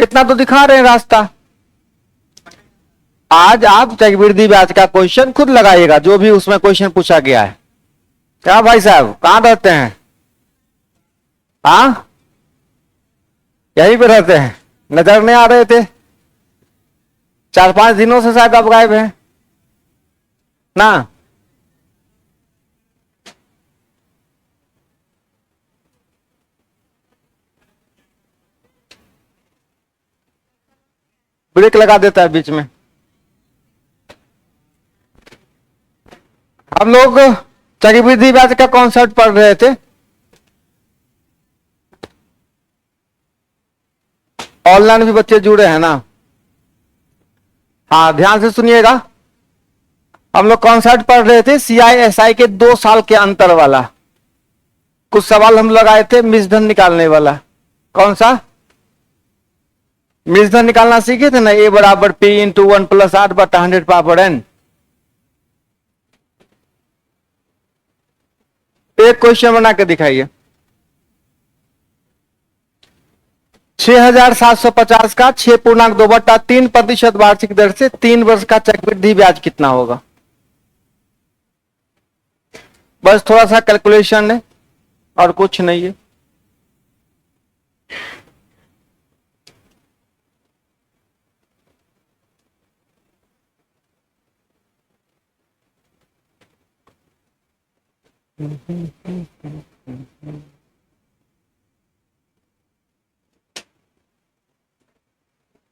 इतना तो दिखा रहे हैं रास्ता। आज आप चक्रवृद्धि ब्याज का क्वेश्चन खुद लगाइएगा, जो भी उसमें क्वेश्चन पूछा गया है। क्या भाई साहब कहां रहते हैं? हाँ, यहीं पे रहते हैं, नजर नहीं आ रहे थे। 4-5 दिनों से शायद आप गायब हैं ना। ब्रेक लगा देता है बीच में। हम लोग चक्रवृद्धि ब्याज का कॉन्सेप्ट पढ़ रहे थे। ऑनलाइन भी बच्चे जुड़े हैं ना? हाँ, ध्यान से सुनिएगा। हम लोग कॉन्सेप्ट पढ़ रहे थे CISI के 2 साल के अंतर वाला। कुछ सवाल हम लोग आए थे मिश्रधन निकालने वाला। कौन सा? मिश्रधन निकालना सीखे थे ना, A बराबर P इंटू 1 प्लस 8 बटा 100 पावर n। एक क्वेश्चन बना के दिखाइए। 6,750 का 6.2/3% वार्षिक दर से 3 वर्ष का चक्रवृद्धि ब्याज कितना होगा? बस थोड़ा सा कैलकुलेशन है और कुछ नहीं है।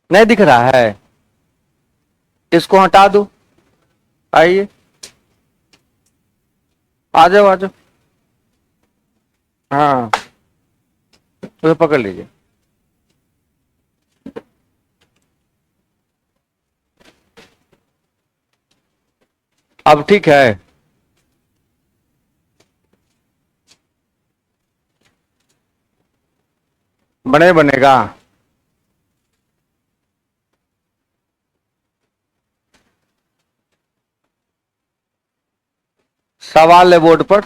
नहीं दिख रहा है? इसको हटा दो। आइए, आ जाओ आ जाओ। हाँ, तो पकड़ लीजिए। अब ठीक है? बनेगा। सवाल है बोर्ड पर।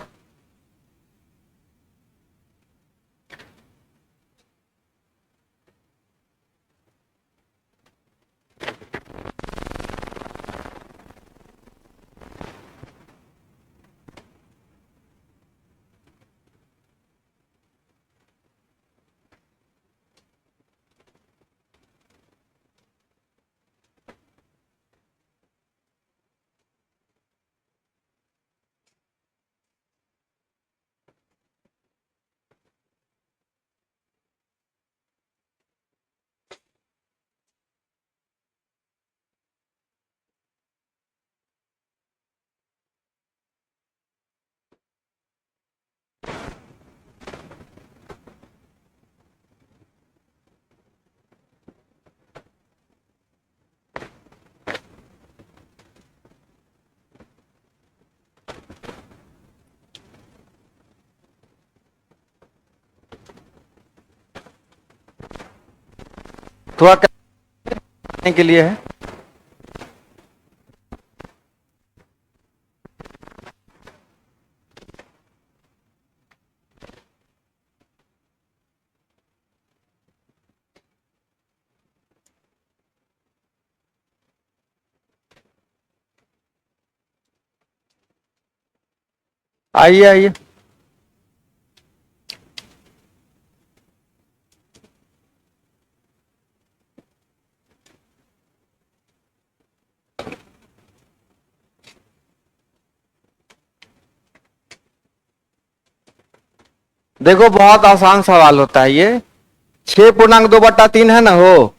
थोड़ा करने के लिए है। आइए आइए। देखो बहुत आसान सवाल होता है ये। 6.2/3 है ना हो।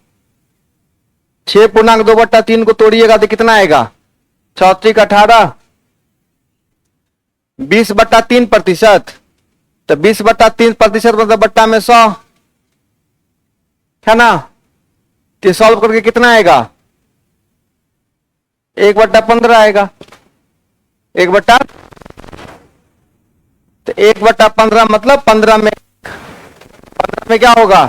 6.2/3 को तोड़िएगा तो कितना आएगा? 6×18 20/3%। तो 20/3% मतलब बट्टा में 100 है ना। तो सॉल्व करके कितना आएगा? 1/15 आएगा। 1/, तो 1/15 मतलब 15 में क्या होगा?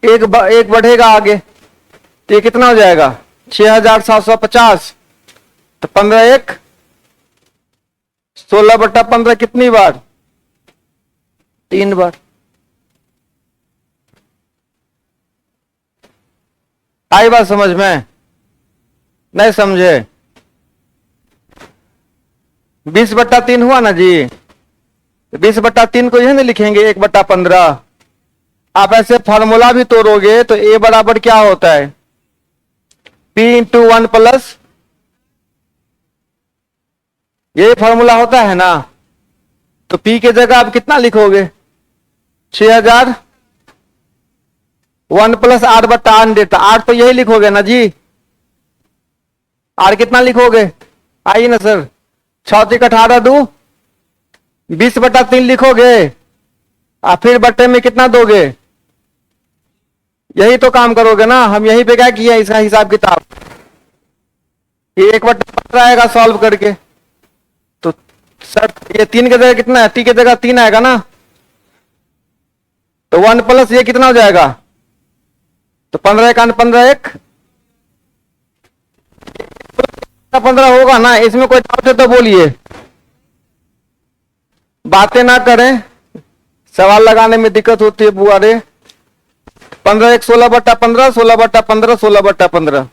एक बढ़ेगा आगे, तो ये कितना हो जाएगा? 6,750। तो 15×1 16/15 कितनी बार? 3 बार। आई बात समझ में? नहीं समझे? 20/3 हुआ ना जी। 20/3 को यही नहीं लिखेंगे 1/15। आप ऐसे फॉर्मूला भी तोड़ोगे तो ए बराबर क्या होता है? P इंटू 1 प्लस, यही फॉर्मूला होता है ना। तो P के जगह आप कितना लिखोगे? 6000 1 प्लस R/100। आर तो यही लिखोगे ना जी। आर कितना लिखोगे? आइए ना सर, 6×18 2, 20/3 लिखोगे और फिर बट्टे में कितना दोगे? यही तो काम करोगे ना। हम यही पे क्या किया इसका हिसाब किताब, ये 1/15 आएगा सॉल्व करके। तो सर ये 3 की जगह कितना है? टी की जगह 3 आएगा ना। तो 1 प्लस ये कितना हो जाएगा? तो 15 1 15 1 15 होगा ना। इसमें कोई डाउट है तो बोलिए, बातें ना करें, सवाल लगाने में दिक्कत होती है बुआ रे। 15 1 16/15, 16/15, 16/15।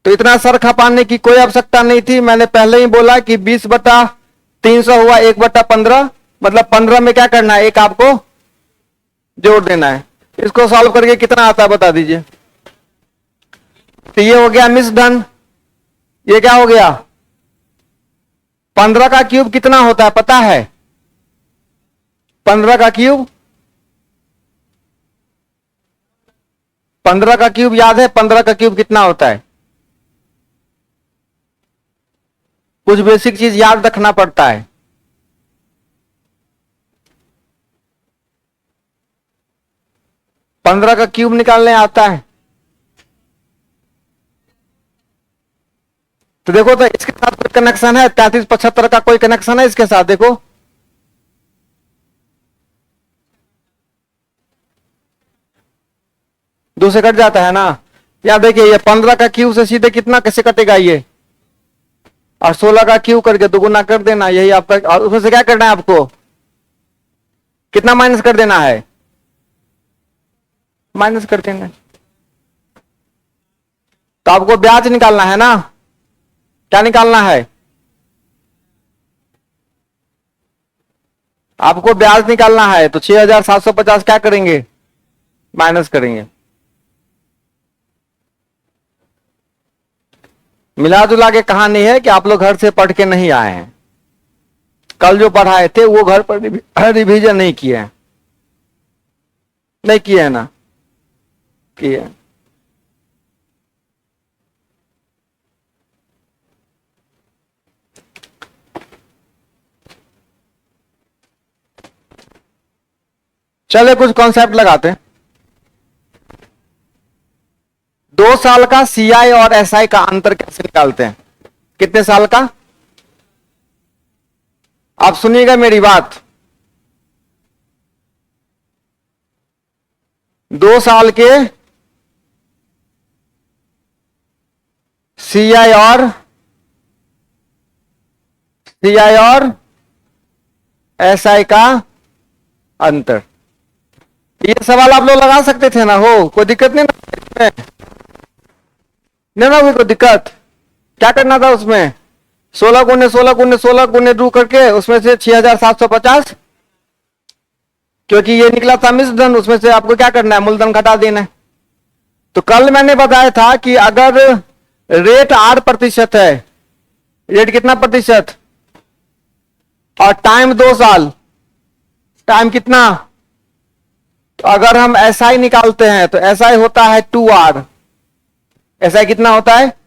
तो इतना सर खपाने की कोई आवश्यकता नहीं थी। मैंने पहले ही बोला कि 20/300 हुआ 1/15, मतलब 15 में क्या करना है? एक आपको जोड़ देना है। इसको सॉल्व करके कितना आता है बता दीजिए। तो ये हो गया मिस डन। ये क्या हो गया? 15 का क्यूब कितना होता है पता है? 15 का क्यूब, 15 का क्यूब याद है? 15 का क्यूब कितना होता है? कुछ बेसिक चीज याद रखना पड़ता है। पंद्रह का क्यूब निकालने आता है? तो देखो तो इसके साथ कोई कनेक्शन है? 3375 का कोई कनेक्शन है इसके साथ? देखो दूसरे कट जाता है ना। या देखिए ये 15 का क्यूब से सीधे कितना कैसे कटेगा ये, और 16 का क्यूब करके दुगुना कर देना, यही आपका। और उसमें से क्या करना है आपको? कितना माइनस कर देना है? माइनस कर देना है। तो आपको ब्याज निकालना है ना। क्या निकालना है? आपको ब्याज निकालना है। तो 6750 क्या करेंगे? माइनस करेंगे। मिला जुला के कहानी है कि आप लोग घर से पढ़ के नहीं आए हैं। कल जो पढ़ाए थे वो घर पर रिवीजन नहीं किए हैं। नहीं किए है ना? किए। चले कुछ कॉन्सेप्ट लगाते हैं। 2 साल का सीआई और एसआई का अंतर कैसे निकालते हैं? कितने साल का? आप सुनिएगा मेरी बात। 2 साल के सीआई और एसआई का अंतर। ये सवाल आप लोग लगा सकते थे ना, हो कोई दिक्कत नहीं ना? नहीं ना हुई कोई दिक्कत? क्या करना था उसमें? 16 × 2 करके उसमें से 6750, क्योंकि ये निकला था मिश्रधन, उसमें से आपको क्या करना है? मूलधन घटा देना है। तो कल मैंने बताया था कि अगर रेट 8% है, रेट कितना प्रतिशत, और टाइम 2 साल, टाइम कितना? तो अगर हम एसआई निकालते हैं तो एसआई होता है 2R। एसआई कितना होता है?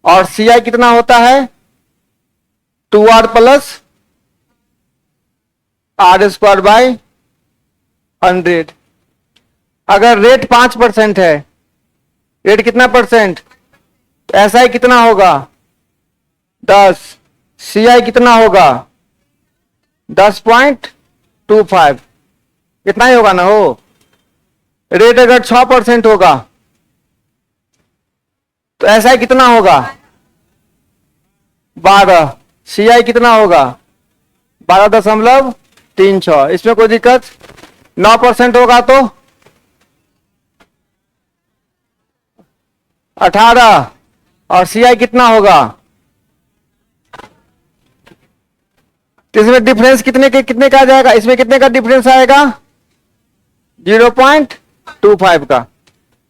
और सीआई कितना होता है? 2R plus R²/100। अगर रेट 5% है, रेट कितना परसेंट? तो एसआई कितना होगा? 10। सीआई कितना होगा? 10.25। इतना ही होगा ना। हो रेट अगर 6% होगा तो एसआई कितना होगा? 12। सीआई कितना होगा? 12.36। इसमें कोई दिक्कत? 9% होगा तो 18 और CI कितना होगा? तो इसमें डिफरेंस कितने का आ जाएगा? इसमें कितने का डिफरेंस आएगा? 0.25 का।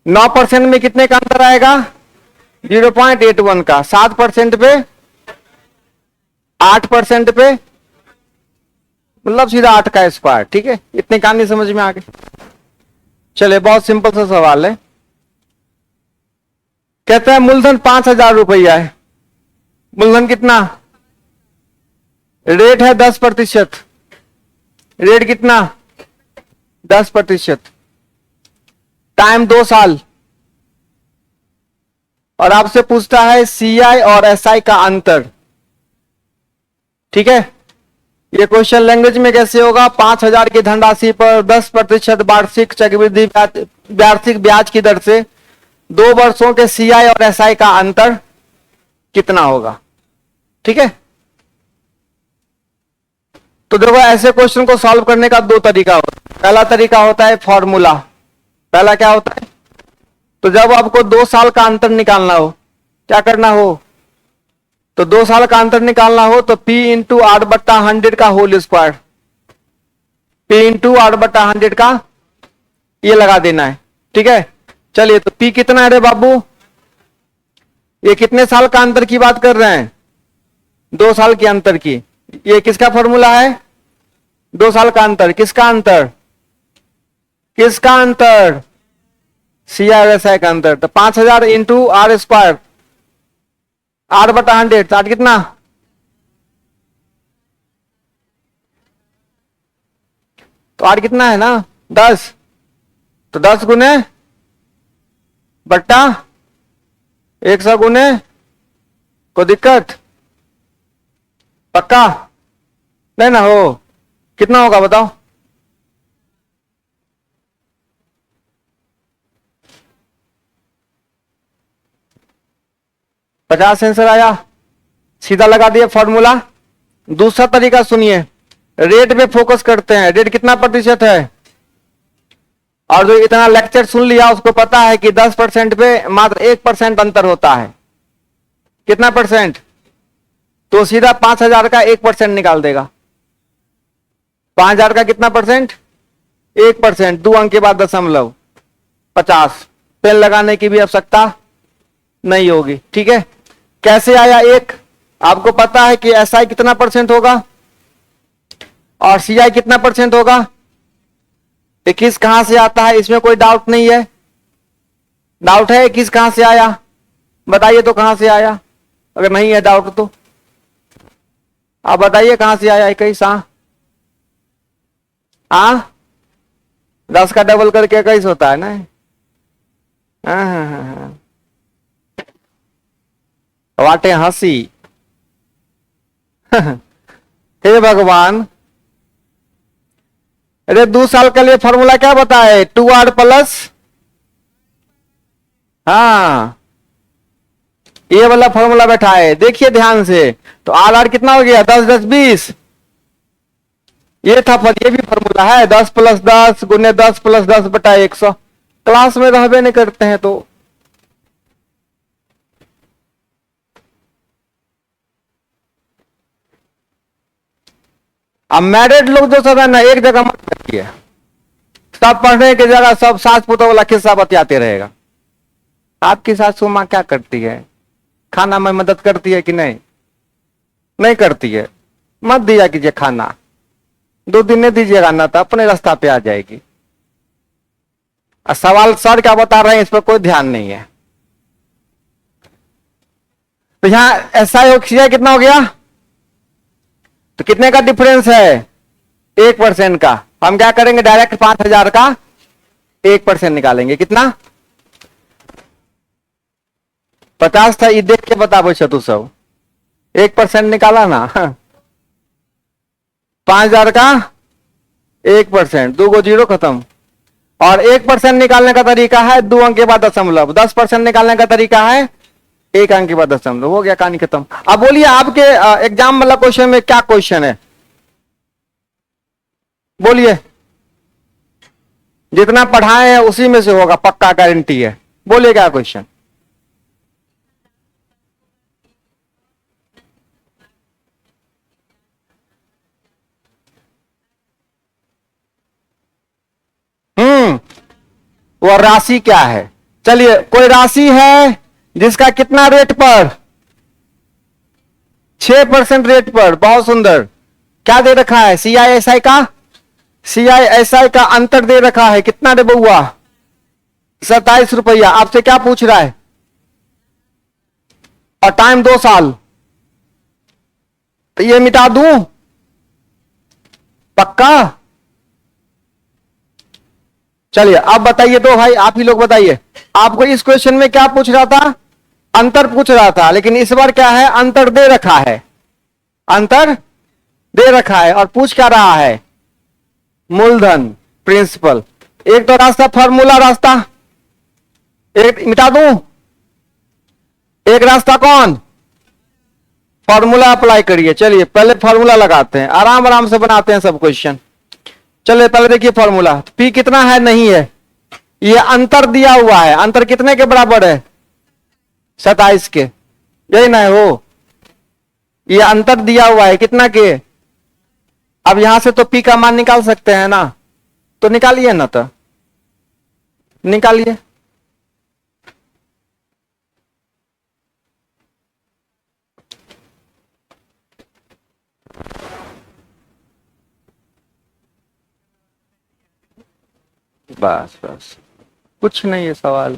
9% में कितने का अंतर आएगा? 0.81 का। 7% पे, 8% पे, मतलब सीधा 8 का स्क्वायर। ठीक है, इतने कहानी समझ में आ गए। चले, बहुत सिंपल सा सवाल है। कहते हैं मूलधन 5,000 रुपया है। मूलधन कितना? रेट है 10%। रेट कितना? 10%। टाइम 2 साल। और आपसे पूछता है CI और SI का अंतर। ठीक है, ये क्वेश्चन लैंग्वेज में कैसे होगा? 5,000 की धनराशि पर 10% वार्षिक चक्रवृद्धि वार्षिक ब्याज की दर से 2 वर्षों के CI और SI का अंतर कितना होगा? ठीक है, तो देखो ऐसे क्वेश्चन को सॉल्व करने का 2 तरीका होता है। पहला तरीका होता है फॉर्मूला। पहला क्या होता है? तो जब आपको 2 साल का अंतर निकालना हो, क्या करना हो? तो 2 साल का अंतर निकालना हो तो P इंटू 8/100 का होल स्क्वायर, P इंटू 8/100 का ये लगा देना है। ठीक है, चलिए, तो P कितना है रे बाबू? ये कितने साल का अंतर की बात कर रहे हैं? 2 साल के अंतर की। ये किसका फॉर्मूला है? 2 साल का अंतर। किसका अंतर? किसका अंतर? CI और SI का अंतर। तो 5,000 इंटू R स्क्वायर, 8/100, 8 कितना? तो 8 कितना है ना? 10। तो 10 गुने बट्टा 100 गुने, कोई दिक्कत? पक्का नहीं ना हो? कितना होगा बताओ? पचास आंसर आया। सीधा लगा दिया फॉर्मूला। दूसरा तरीका सुनिए, रेट पे फोकस करते हैं। रेट कितना प्रतिशत है? और जो इतना लेक्चर सुन लिया उसको पता है कि 10% पे मात्र 1% अंतर होता है। कितना परसेंट? तो सीधा 5,000 का 1% निकाल देगा। 5,000 का कितना परसेंट? 1%। 2 अंक के बाद दशमलव 50। पेन लगाने की भी आवश्यकता नहीं होगी। ठीक है, कैसे आया 1? आपको पता है कि SI कितना परसेंट होगा और CI कितना परसेंट होगा। 21 कहां से आता है? इसमें कोई डाउट नहीं है? डाउट है 21 कहां से आया? बताइए तो कहां से आया? अगर नहीं है डाउट तो आप बताइए कहां से आया 21? हाँ, 10 का डबल करके 21 होता है ना। हाँ, वाटे हंसी। हे भगवान, अरे 2 साल के लिए फॉर्मूला क्या बताए? 2R प्लस, हाँ, ये वाला फॉर्मूला बैठा है। देखिए ध्यान से, तो RR कितना हो गया? 10 10 20। ये था, ये भी फॉर्मूला है। 10 + 10 गुने 10 + 10 बटा 100। क्लास में रहबे नहीं करते हैं तो अब मैरिड लोग जो सब है ना, एक जगह मत बैठिए। सब पढ़ने की जगह सब सास पुतों वाला किस्सा बतियाते रहेगा। आपकी सासू माँ क्या करती है? खाना में मदद करती है कि नहीं? नहीं करती है, मत दिया कीजिए खाना। 2 दिन नहीं दीजिएगा ना तो अपने रास्ता पे आ जाएगी। सवाल सर क्या बता रहे हैं इस पर कोई ध्यान नहीं है। तो यहां SI और CI कितना हो गया? तो कितने का डिफरेंस है? 1% का। हम क्या करेंगे? डायरेक्ट 5,000 का 1% निकालेंगे। कितना? 50 था, ये देख के बताओ तू सब। 1% निकाला ना। 5,000 का 1%, 2 को 0 खत्म। और 1% निकालने का तरीका है 2 अंक के बाद दशमलव। 10% निकालने का तरीका है 1 अंक के बाद दशमलव। हो गया, कहानी खत्म। अब बोलिए आपके एग्जाम वाला क्वेश्चन में क्या क्वेश्चन है? बोलिए। जितना पढ़ाए हैं उसी में से होगा, पक्का गारंटी है। बोलिए क्या क्वेश्चन? वो राशि क्या है? चलिए, कोई राशि है जिसका कितना रेट पर? 6% रेट पर। बहुत सुंदर। क्या दे रखा है? CISI का, CISI का अंतर दे रखा है। कितना रे बउआ? 27 रुपया। आपसे क्या पूछ रहा है? और टाइम 2 साल। तो ये मिटा दूं? पक्का? चलिए अब बताइए तो भाई, आप ही लोग बताइए। आपको इस क्वेश्चन में क्या पूछ रहा था? अंतर पूछ रहा था, लेकिन इस बार क्या है? अंतर दे रखा है। अंतर दे रखा है और पूछ क्या रहा है? मूलधन, प्रिंसिपल। एक तो रास्ता फॉर्मूला रास्ता, एक मिटा दूं? एक रास्ता कौन? फॉर्मूला अप्लाई करिए। चलिए पहले फॉर्मूला लगाते हैं, आराम आराम से बनाते हैं सब क्वेश्चन। चलिए पहले देखिए फॉर्मूला। पी कितना है? नहीं है। ये अंतर दिया हुआ है। अंतर कितने के बराबर है? 27 के। यही ना है हो? ये अंतर दिया हुआ है कितना के? अब यहां से तो पी का मान निकाल सकते हैं ना, तो निकालिए ना, तो निकालिए। बस बस, कुछ नहीं है सवाल।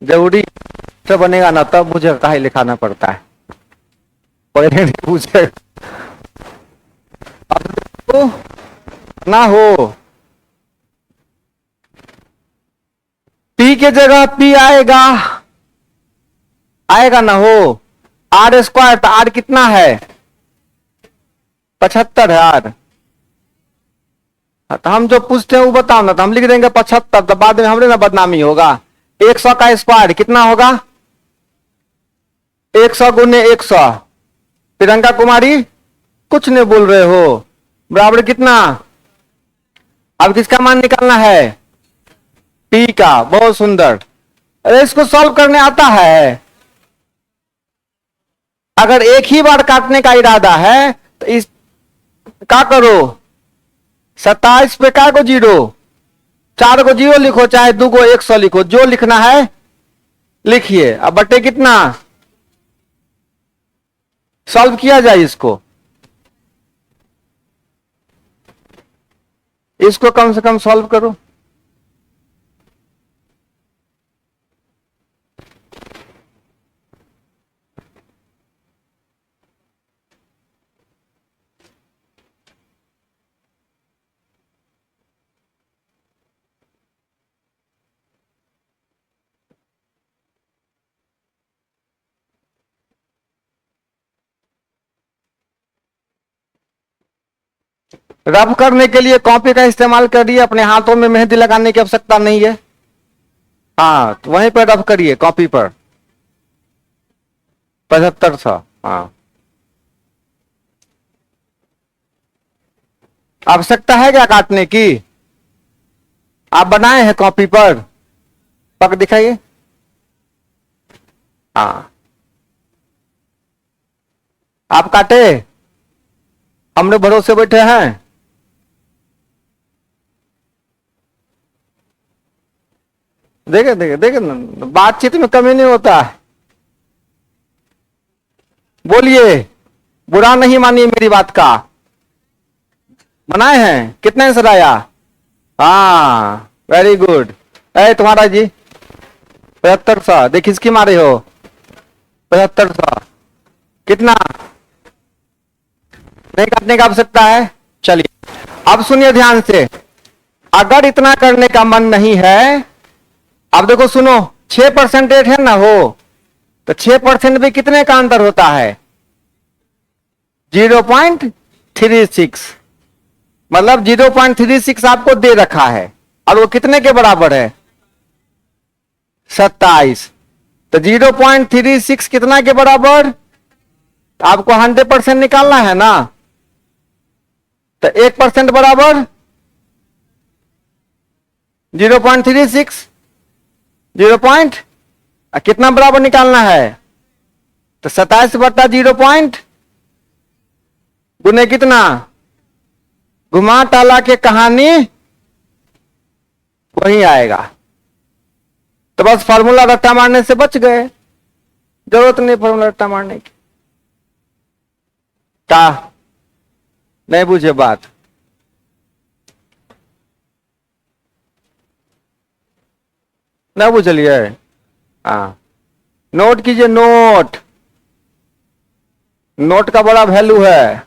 जरूरी से बनेगा ना, तब मुझे काहे लिखाना पड़ता है, पहले नहीं पूछे तो ना हो। पी के जगह पी आएगा, आएगा ना हो। आर स्क्वायर, तो आर कितना है? 75 है आर। तो हम जो पूछते हैं वो बताओ ना, तो हम लिख देंगे 75, तो बाद में हमरे ना बदनामी होगा। 100 का स्क्वायर कितना होगा? 100 गुने 100। प्रियंका कुमारी कुछ नहीं बोल रहे हो, बराबर कितना? अब किसका मान निकालना है? पी का। बहुत सुंदर। अरे इसको सॉल्व करने आता है? अगर एक ही बार काटने का इरादा है तो इस क्या करो? 27 पे क्या को 0, 4 को 0 लिखो, चाहे 2 को 100 लिखो, जो लिखना है लिखिए। अब बटे कितना? सॉल्व किया जाए इसको। इसको कम से कम सॉल्व करो। रफ करने के लिए कॉपी का इस्तेमाल करिए, अपने हाथों में मेहंदी लगाने की आवश्यकता नहीं है। हाँ, तो वहीं पर रफ करिए, कॉपी पर। 7500। हाँ, आवश्यकता है क्या काटने की? आप बनाए हैं कॉपी पर? पक दिखाइए। हाँ, आप काटे, हमने भरोसे बैठे हैं। देखे देखे देखे ना, बातचीत में कमी नहीं होता है। बोलिए, बुरा नहीं मानिए मेरी बात का। बनाए हैं? कितने आंसर आया? हाँ, वेरी गुड। है तुम्हारा जी 7500। देख किसकी मारे हो? 7500। कितना? नहीं काटने का आवश्यकता है। चलिए अब सुनिए ध्यान से। अगर इतना करने का मन नहीं है, अब देखो सुनो, 6% रेट है ना हो, तो 6% भी कितने का अंतर होता है? 0.36। मतलब 0.36 आपको दे रखा है, और वो कितने के बराबर है? 27। तो 0.36 कितना के बराबर? आपको 100% निकालना है ना, तो 1% बराबर 0.36। 0 पॉइंट कितना बराबर निकालना है? तो 27 बटा 0 पॉइंट गुने कितना? घुमा टाला के कहानी वही आएगा। तो बस फार्मूला रट्टा मारने से बच गए, जरूरत नहीं फार्मूला रट्टा मारने की। क्या नहीं बुझे बात? नहीं बुझलिए? हाँ, नोट कीजिए, नोट, नोट का बड़ा वैल्यू है।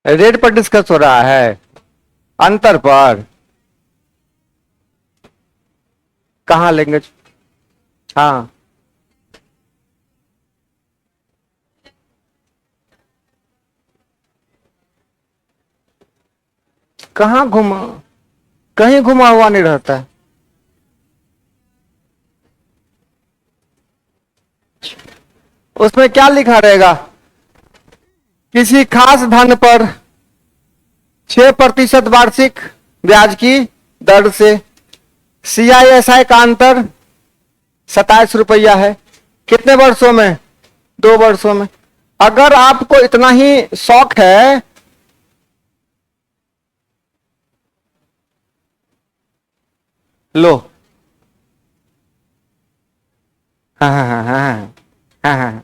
रेट पर डिस्कस हो रहा है, अंतर पर। कहाँ लेंगे? हाँ, कहाँ घुमा, कहीं घुमा हुआ नहीं रहता है। उसमें क्या लिखा रहेगा? किसी खास धन पर 6% वार्षिक ब्याज की दर से CISI का अंतर 27 रुपया है। कितने वर्षों में? 2 वर्षों में। अगर आपको इतना ही शौक है, लो। हाँ हाँ हाँ हाँ हाँ हाँ,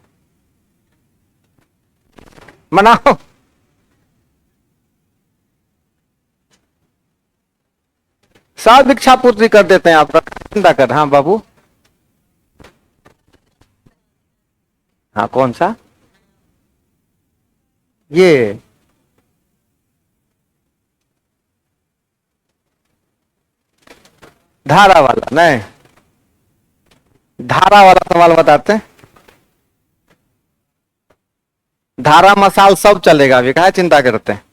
मनाओ। सब इच्छा पूर्ति कर देते हैं आपका, चिंता कर। हाँ बाबू, हाँ कौन सा? ये धारा वाला नहीं, धारा वाला सवाल बताते हैं। धारा मसाल सब चलेगा, अभी काहे चिंता करते हैं।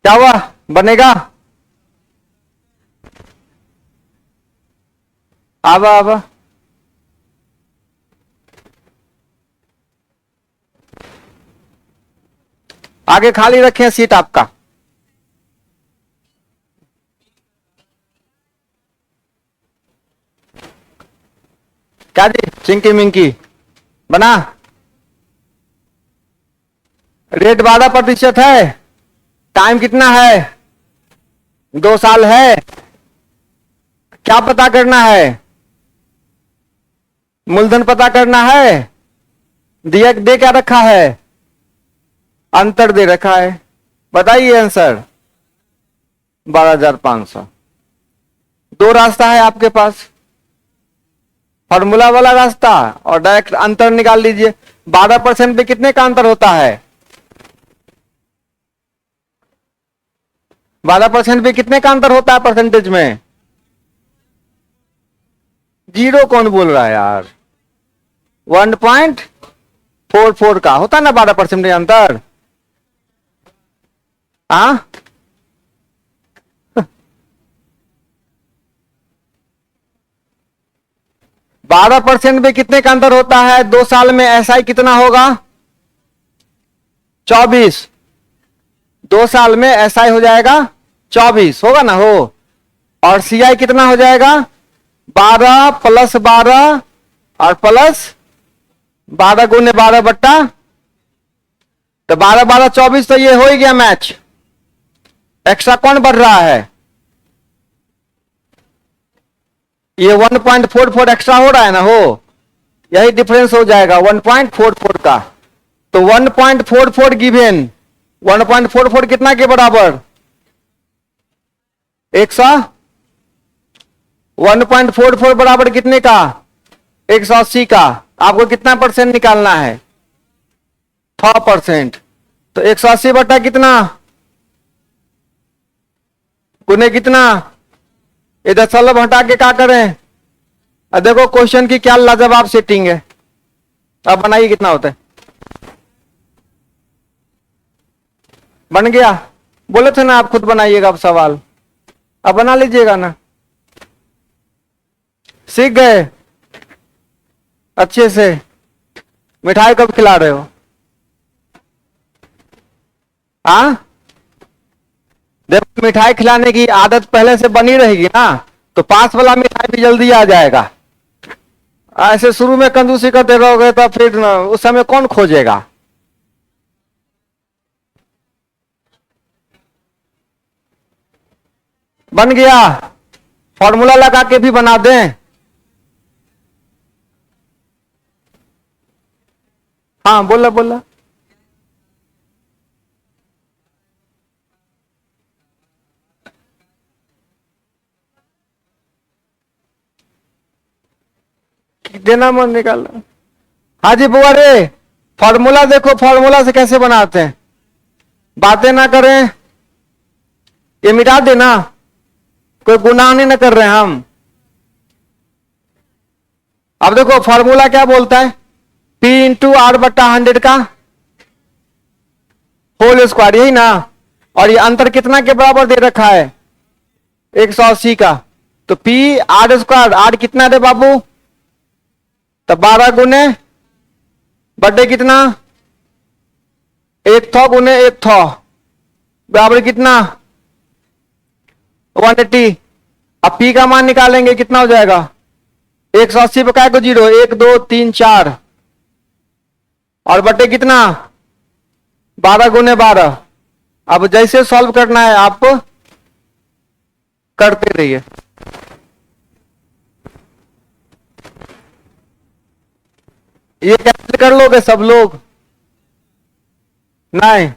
क्या हुआ? बनेगा? आवा आवा, आगे खाली रखें सीट आपका। क्या जी, चिंकी मिंकी बना? रेट 12% है। टाइम कितना है? 2 साल है। क्या पता करना है? मूलधन पता करना है। दिया दे क्या रखा है? अंतर दे रखा है। बताइए आंसर। 12,500। 2 रास्ता है आपके पास, फॉर्मूला वाला रास्ता और डायरेक्ट अंतर निकाल लीजिए। 12% पे कितने का अंतर होता है? 12% पे कितने का अंतर होता है परसेंटेज में? 0 कौन बोल रहा है यार? 1.44 का होता है ना 12% अंतर। हाँ, 12% पे कितने का अंतर होता है? 2 साल में SI कितना होगा? 24। 2 साल में SI हो जाएगा 24, होगा ना? हो। और CI कितना हो जाएगा? 12 + 12 और प्लस 12 × 12 बट्टा, तो 12 12 24, तो ये हो ही गया मैच। एक्स्ट्रा कौन बढ़ रहा है? ये 1.44 एक्स्ट्रा हो रहा है ना? हो, यही डिफरेंस हो जाएगा 1.44 का। तो 1.44 गिवन 1.44 कितना के बराबर? 100। 1.44 बराबर कितने का? 180 का। आपको कितना परसेंट निकालना है? 6%। तो 180 बटा कितना गुने कितना, ये दशमलव हटा के क्या करें। अब देखो क्वेश्चन की क्या लाजवाब सेटिंग है। अब बनाइए कितना होता है। बन गया, बोले थे ना आप खुद बनाइएगा अब सवाल, अब बना लीजिएगा ना। सीख गए अच्छे से। मिठाई कब खिला रहे हो? हाँ, जब मिठाई खिलाने की आदत पहले से बनी रहेगी ना, तो पास वाला मिठाई भी जल्दी आ जाएगा। ऐसे शुरू में कंजूसी करते रहोगे तो फिर उस समय कौन खोजेगा। बन गया, फॉर्मूला लगा के भी बना दें। हाँ बोला बोला। देना मन निकालना। हाँ जी बुआ रे, फॉर्मूला देखो, फॉर्मूला से कैसे बनाते हैं। बातें ना करें, ये मिटा देना, कोई गुनाह नहीं ना कर रहे हैं हम। अब देखो फॉर्मूला क्या बोलता है, P इंटू आर बट्टा 100 का होल स्क्वायर, यही ना। और ये अंतर कितना के बराबर दे रखा है, 180 का। तो P आर स्क्वायर, आर कितना दे बाबू, तो 12 गुने बटे कितना, 1 थौ गुने 1 थौ बराबर कितना 180। अब P का मान निकालेंगे, कितना हो जाएगा 180 पे काय को 0, 1 2 3 4 और बटे कितना 12 गुने 12। अब जैसे सॉल्व करना है आप करते रहिए। ये कैंसिल कर लोगे सब लोग, नहीं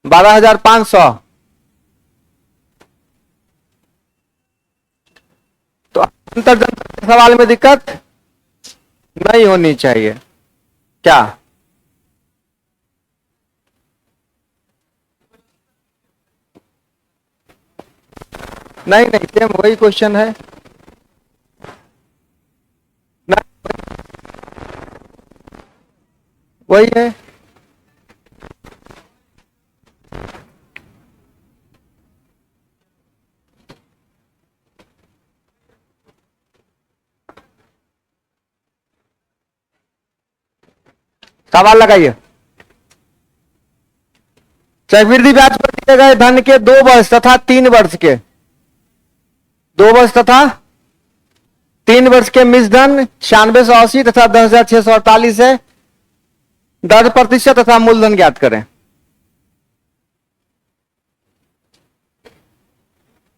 12,500। तो अंतर जनता के सवाल में दिक्कत नहीं होनी चाहिए क्या। नहीं नहीं, सेम वही क्वेश्चन है। वही है। सवाल लगाइए। चक्रवृद्धि ब्याज पर दिए गए धन के 2 वर्ष तथा 3 वर्ष के, 2 वर्ष तथा 3 वर्ष के मिश्र धन 9680 तथा 10,648 है। 10% तथा मूलधन ज्ञात करें।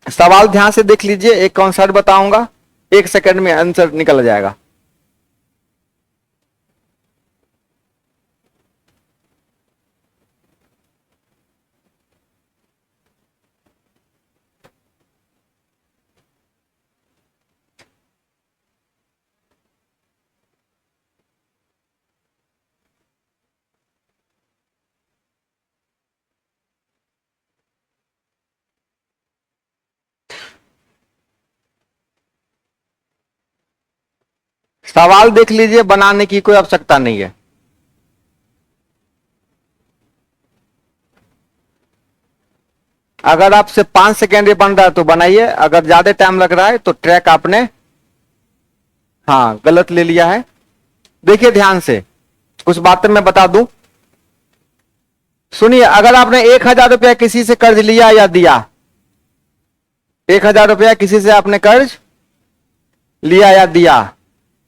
सवाल ध्यान से देख लीजिए, एक कॉन्सेप्ट बताऊंगा, 1 सेकंड में आंसर निकल जाएगा। सवाल देख लीजिए, बनाने की कोई आवश्यकता नहीं है। अगर आपसे 5 सेकेंड में बन रहा है तो बनाइए, अगर ज्यादा टाइम लग रहा है तो ट्रैक आपने हाँ गलत ले लिया है। देखिए ध्यान से, कुछ बातें मैं बता दूं, सुनिए। अगर आपने 1,000 रुपया किसी से कर्ज लिया या दिया, 1,000 रुपया किसी से आपने कर्ज लिया या दिया,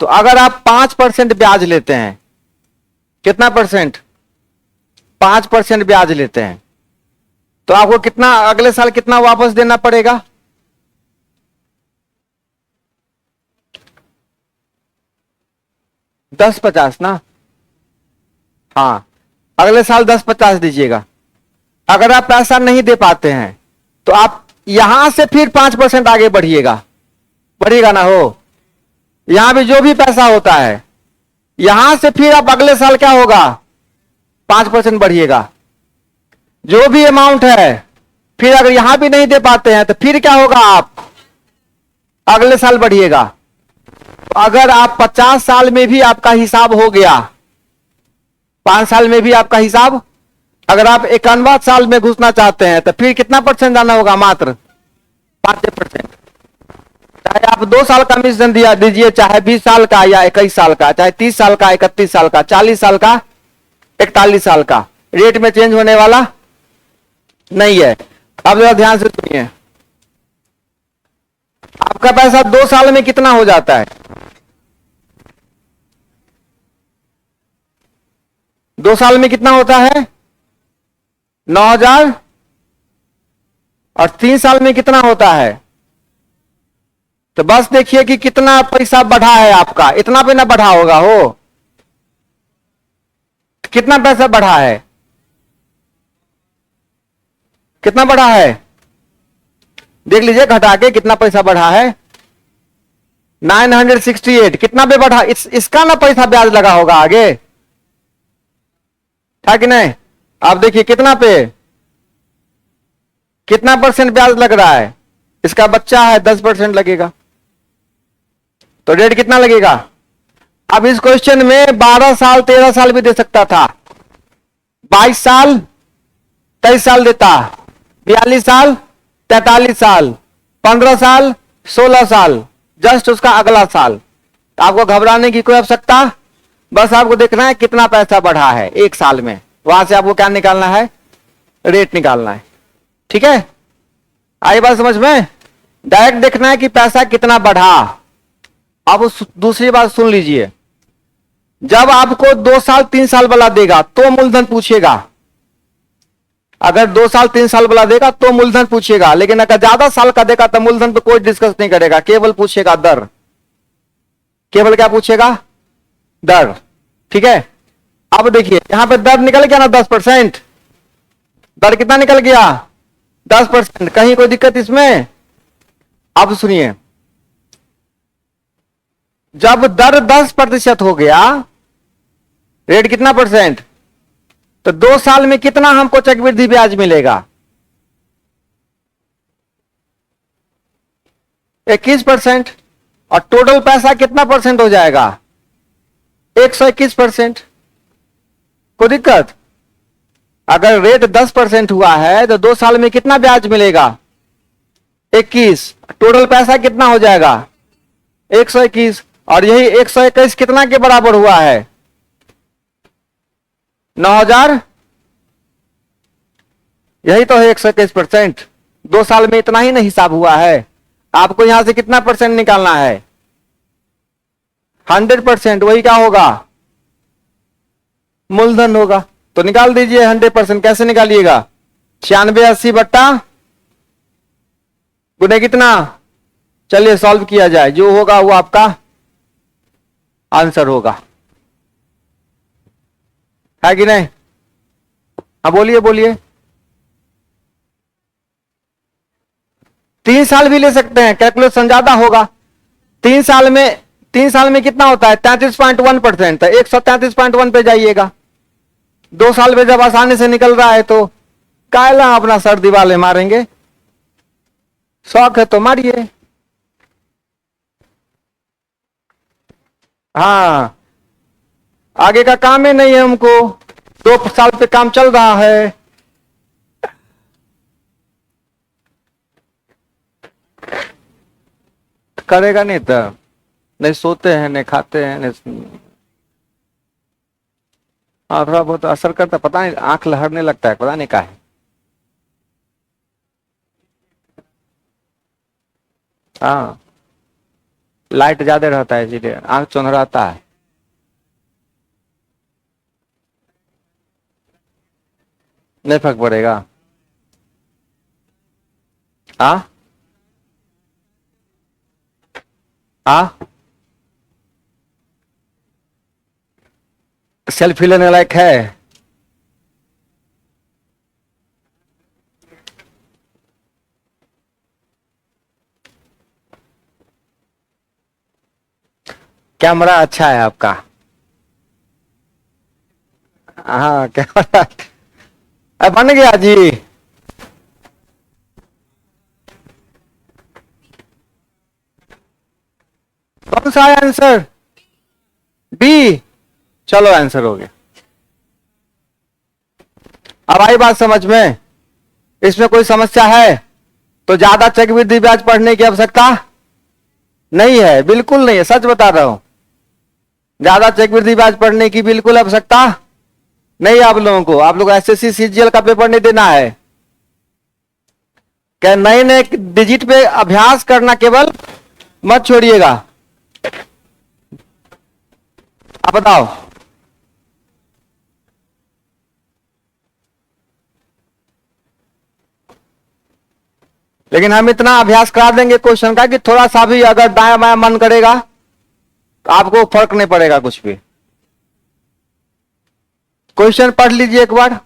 तो अगर आप 5% ब्याज लेते हैं, कितना परसेंट, 5% ब्याज लेते हैं, तो आपको कितना अगले साल कितना वापस देना पड़ेगा, 10-50 ना। हाँ, अगले साल 10-50 दीजिएगा। अगर आप पैसा नहीं दे पाते हैं तो आप यहां से फिर 5% आगे बढ़िएगा, बढ़िएगा ना हो। यहां भी जो भी पैसा होता है यहां से फिर आप अगले साल क्या होगा, 5% बढ़िएगा। जो भी अमाउंट है, फिर अगर यहां भी नहीं दे पाते हैं तो फिर क्या होगा, आप अगले साल बढ़िएगा। तो अगर आप 50 साल में भी आपका हिसाब हो गया, 5 साल में भी आपका हिसाब, अगर आप 51वां साल में घुसना चाहते हैं तो फिर कितना परसेंट जाना होगा, मात्र 5%। चाहे आप 2 साल का मिशन दिया दीजिए, चाहे 20 साल का या 21 साल का, चाहे 30 साल का, 31 साल का, 40 साल का, 41 साल का, रेट में चेंज होने वाला नहीं है। अब जरा ध्यान से सुनिए, आपका पैसा 2 साल में कितना हो जाता है, 2 साल में कितना होता है, 9,000। और 3 साल में कितना होता है, तो बस देखिए कि कितना पैसा बढ़ा है आपका, इतना पे ना बढ़ा होगा हो, कितना पैसा बढ़ा है, कितना बढ़ा है, देख लीजिए घटा के कितना पैसा बढ़ा है, 968। कितना पे बढ़ा, इसका ना पैसा ब्याज लगा होगा आगे, था कि नहीं। आप देखिए कितना पे, कितना परसेंट ब्याज लग रहा है, इसका बच्चा है 10% लगेगा, तो रेट कितना लगेगा। अब इस क्वेश्चन में 12 साल 13 साल भी दे सकता था, 22 साल 23 साल देता, 42 साल 43 साल, 15 साल 16 साल, जस्ट उसका अगला साल। आपको घबराने की कोई आवश्यकता, बस आपको देखना है कितना पैसा बढ़ा है एक साल में, वहां से आपको क्या निकालना है, रेट निकालना है। ठीक है, आई बात समझ में। डायरेक्ट देखना है कि पैसा कितना बढ़ा। अब दूसरी बात सुन लीजिए, जब आपको 2 साल 3 साल वाला देगा तो मूलधन पूछेगा, अगर 2 साल 3 साल वाला देगा तो मूलधन पूछेगा, लेकिन अगर ज्यादा साल का देगा तो मूलधन पे कोई डिस्कस नहीं करेगा, केवल पूछेगा दर, केवल क्या पूछेगा, दर। ठीक है, अब देखिए यहां पे दर निकल गया ना 10%, दर कितना निकल गया, 10%। कहीं कोई दिक्कत इसमें। अब सुनिए, जब दर 10% हो गया, रेट कितना परसेंट, तो 2 साल में कितना हमको चक्रवृद्धि ब्याज मिलेगा, 21%। और टोटल पैसा कितना परसेंट हो जाएगा, 121%। कोई दिक्कत, अगर रेट 10% हुआ है तो 2 साल में कितना ब्याज मिलेगा, 21। टोटल पैसा कितना हो जाएगा, 121। और यही 121 कितना के बराबर हुआ है, 9,000। यही तो है 121%। 2 साल में इतना ही ना हिसाब हुआ है, आपको यहां से कितना परसेंट निकालना है, 100%। वही क्या होगा, मूलधन होगा। तो निकाल दीजिए 100%। कैसे निकालिएगा, 9680 बट्टा गुने कितना, चलिए सॉल्व किया जाए, जो होगा वो आपका आंसर होगा, है कि नहीं। हाँ बोलिए बोलिए, 3 साल भी ले सकते हैं, कैलकुलेशन ज्यादा होगा। 3 साल में कितना होता है, 33.1%, 133.1 पे जाइएगा। 2 साल में जब आसानी से निकल रहा है तो कायला अपना सर दीवाले मारेंगे, शौक है तो मारिए। हाँ, आगे का काम ही नहीं है हमको, 2 साल पे काम चल रहा है। करेगा नहीं तो नहीं सोते हैं, नहीं खाते हैं, नहीं। हाँ थोड़ा बहुत असर करता, पता नहीं आंख लहरने लगता है, पता नहीं क्या है। हाँ, लाइट ज्यादा रहता है इसीलिए आंख चुनराता है। नहीं फर्क पड़ेगा। हाँ हाँ, सेल्फी लेने लायक है। कैमरा अच्छा है आपका, हाँ क्या बता, बन गया जी। कौन सा है आंसर? बी। चलो आंसर हो गया। अब आई बात समझ में, इसमें कोई समस्या है? तो ज्यादा चक्रवृद्धि ब्याज पढ़ने की आवश्यकता नहीं है, बिल्कुल नहीं है, सच बता रहा हूं। ज्यादा चक्रवृद्धि ब्याज पढ़ने की बिल्कुल आवश्यकता नहीं है आप लोगों को। आप लोग एसएससी सीजीएल का पेपर नहीं देना है, क्या नए नए डिजिट पे अभ्यास करना केवल मत छोड़िएगा। आप बताओ। लेकिन हम इतना अभ्यास करा देंगे क्वेश्चन का कि थोड़ा सा भी अगर दाया बाया मन करेगा तो आपको फर्क नहीं पड़ेगा कुछ भी। क्वेश्चन पढ़ लीजिए एक बार।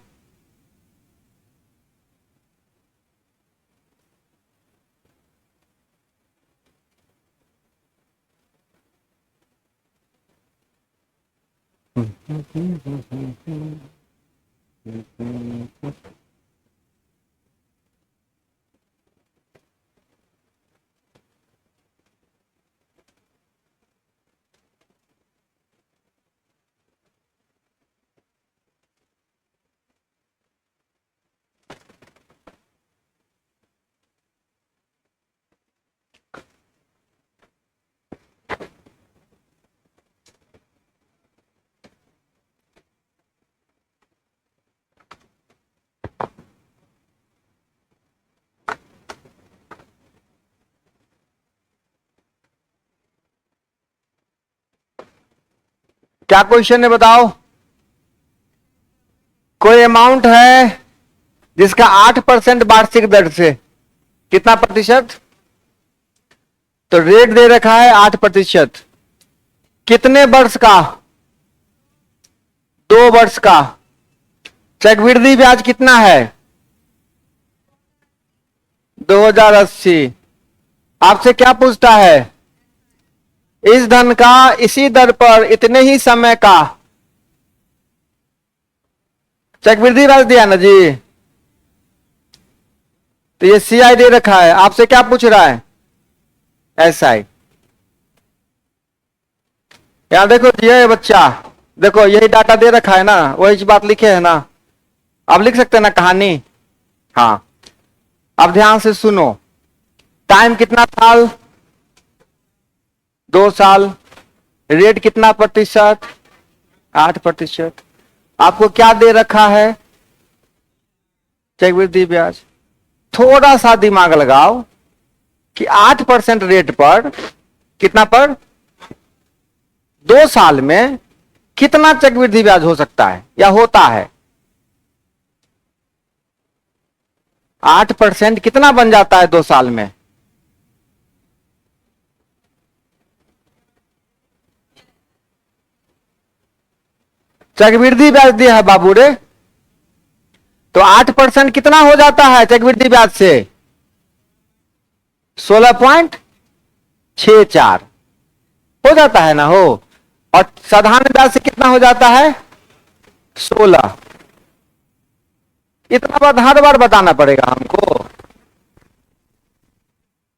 क्या क्वेश्चन है बताओ? कोई अमाउंट है जिसका 8% वार्षिक दर से, कितना प्रतिशत? तो रेट दे रखा है 8%। कितने वर्ष का? 2 वर्ष का। चक्रवृद्धि ब्याज कितना है? 2080। आपसे क्या पूछता है? इस धन का इसी दर पर इतने ही समय का चक्रवृद्धि ब्याज दिया ना जी। तो ये सीआई दे रखा है, आपसे क्या पूछ रहा है? एसआई। यहां देखो जी, ये बच्चा देखो, यही डाटा दे रखा है ना, वही बात लिखे है ना। आप लिख सकते हैं ना कहानी। हाँ, अब ध्यान से सुनो। टाइम कितना साल? 2 साल। रेट कितना प्रतिशत? 8%। आपको क्या दे रखा है? चक्रवृद्धि ब्याज। थोड़ा सा दिमाग लगाओ कि 8% रेट पर कितना पर 2 साल में कितना चक्रवृद्धि ब्याज हो सकता है या होता है? 8% कितना बन जाता है 2 साल में? चक्रवृद्धि ब्याज दिया है बाबू रे, तो 8% कितना हो जाता है चक्रवृद्धि ब्याज से? 16.64 हो जाता है ना हो। और साधारण ब्याज से कितना हो जाता है? 16। इतना बात हर बार बताना पड़ेगा हमको?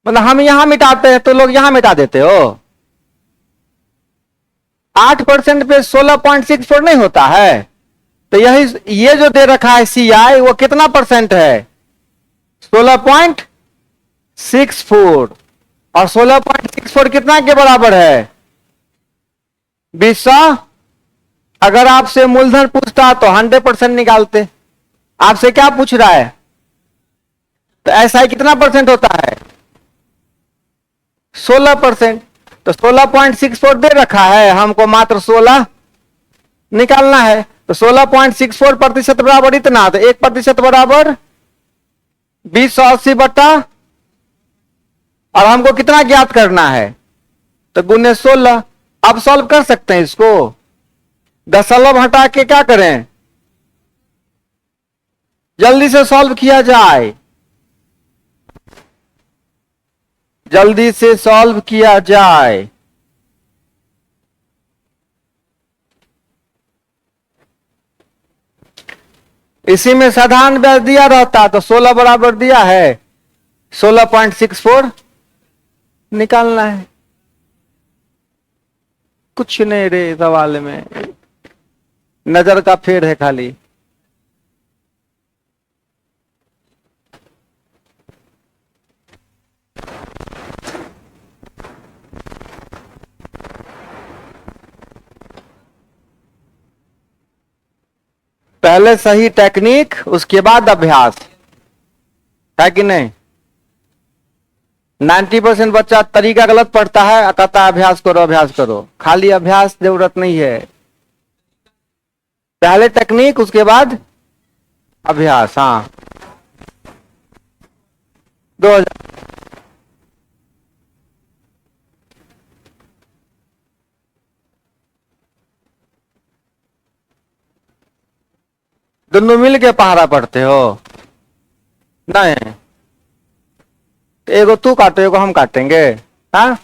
मतलब हम यहां मिटाते हैं तो लोग यहां मिटा देते हो। 8% पे 16.64 नहीं होता है? तो यही ये जो दे रखा है सीआई, वो कितना परसेंट है? 16.64। और 16.64 कितना के बराबर है? 20। अगर आपसे मूलधन पूछता तो 100% निकालते। आपसे क्या पूछ रहा है? तो ऐसा ही कितना परसेंट होता है? 16%। तो 16.64 दे रखा है, हमको मात्र 16 निकालना है। तो 16.64% बराबर इतना, तो 1% बराबर 20/80 और हमको कितना ज्ञात करना है? तो गुने 16। अब सॉल्व कर सकते हैं इसको। दशमलव हटा के क्या करें? जल्दी से सॉल्व किया जाए, जल्दी से सॉल्व किया जाए। इसी में साधारण ब्याज दिया रहता तो 16 बराबर दिया है, 16.64 निकालना है। कुछ नहीं रे सवाल में, नजर का फेर है खाली। पहले सही टेक्निक, उसके बाद अभ्यास, है कि नहीं। 90% बच्चा तरीका गलत पढ़ता है, कहता है अभ्यास करो अभ्यास करो। खाली अभ्यास जरूरत नहीं है, पहले टेक्निक उसके बाद अभ्यास। हाँ 2000 दोनों मिल के पहाड़ा पढ़ते हो? नहीं, एगो तू काटो एगो हम काटेंगे। हाँ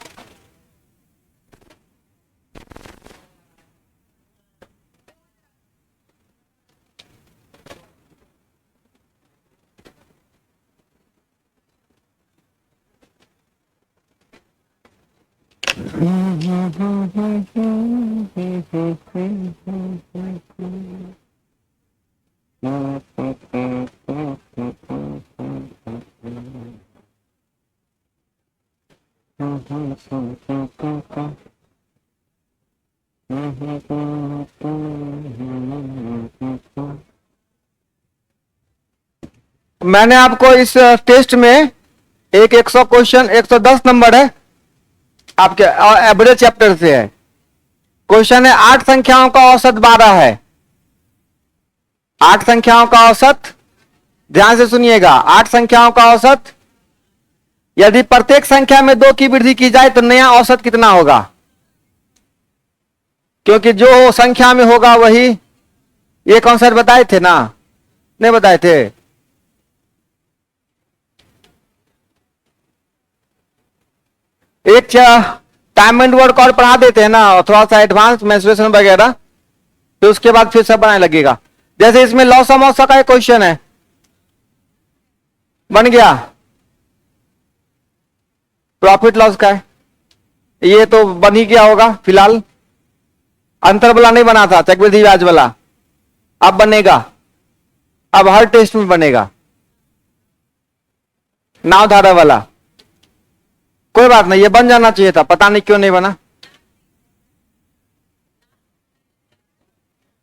मैंने आपको इस टेस्ट में एक 100 क्वेश्चन 110 नंबर है आपके एवरेज चैप्टर से है। क्वेश्चन है 8 संख्याओं का औसत 12 है। 8 संख्याओं का औसत, ध्यान से सुनिएगा, 8 संख्याओं का औसत, यदि प्रत्येक संख्या में 2 की वृद्धि की जाए तो नया औसत कितना होगा? क्योंकि जो संख्या में होगा वही, ये कॉन्सेप्ट बताए थे ना, नहीं बताए थे? एक टाइम एंड वर्क और पढ़ा देते हैं ना, और थोड़ा सा एडवांस मेंसुरेशन वगैरह, तो उसके बाद फिर सब बनाने लगेगा। जैसे इसमें लॉस समोसा का एक क्वेश्चन है, बन गया, प्रॉफिट लॉस का है, ये तो बन ही गया होगा फिलहाल। अंतर वाला नहीं बना था, चक्रवृद्धि ब्याज वाला, अब बनेगा, अब हर टेस्ट में बनेगा। नाव धारा वाला कोई बात नहीं, ये बन जाना चाहिए था, पता नहीं क्यों नहीं बना,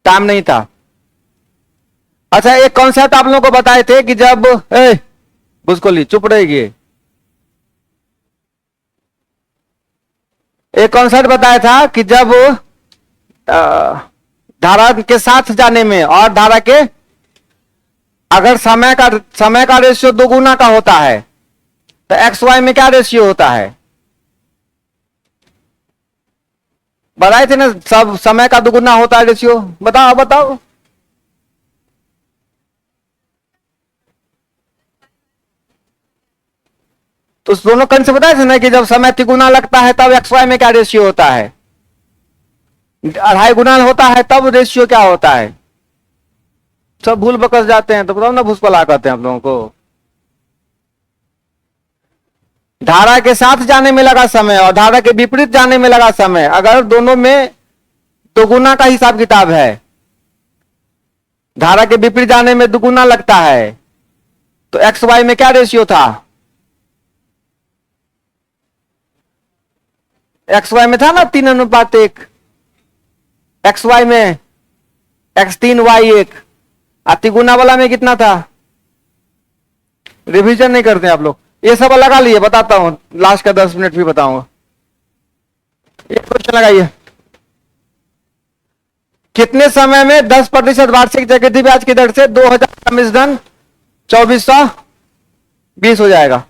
टाइम नहीं था। अच्छा एक कॉन्सेप्ट आप लोगों को बताए थे कि जब बुझकोली चुप रहेगी, एक कॉन्सेप्ट बताया था कि जब धारा के साथ जाने में और धारा के, अगर समय का रेशियो दोगुना का होता है तो एक्स वाई में क्या रेशियो होता है? बताए थे ना, सब समय का दोगुना होता है रेशियो, बताओ बताओ। तो दोनों कन से बताए थे ना कि जब समय तिगुना लगता है तब एक्स वाई में क्या रेशियो होता है, 2.5 गुना होता है तब रेशियो क्या होता है। सब भूल बकस जाते हैं, तो बताओ ना भूसपला कहते हैं आप लोगों को। धारा के साथ जाने में लगा समय और धारा के विपरीत जाने में लगा समय, अगर दोनों में दोगुना का हिसाब किताब है, धारा के विपरीत जाने में दुगुना लगता है, तो एक्स वाई में क्या रेशियो था? एक्स वाई में था ना 3:1। एक्स वाई में x3 y1, तिगुना वाला में कितना था? रिवीजन नहीं करते आप लोग, ये सब लगा लिए, बताता हूं लास्ट का 10 मिनट भी बताऊंगा। ये क्वेश्चन लगाइए, कितने समय में 10% वार्षिक चक्रवृद्धि ब्याज की दर से 2000 का मिश्रण 2420 हो जाएगा?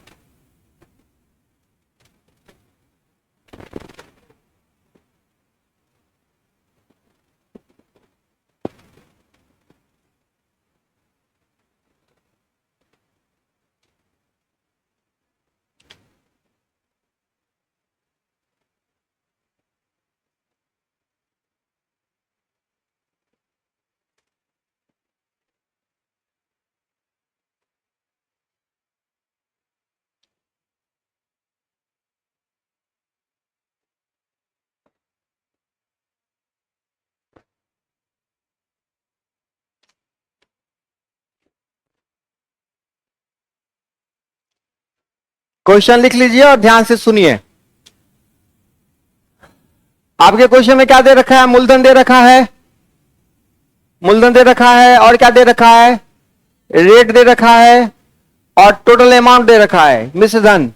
क्वेश्चन लिख लीजिए और ध्यान से सुनिए। आपके क्वेश्चन में क्या दे रखा है? मूलधन दे रखा है, मूलधन दे रखा है, और क्या दे रखा है? रेट दे रखा है, और टोटल अमाउंट दे रखा है, मिश्र धन।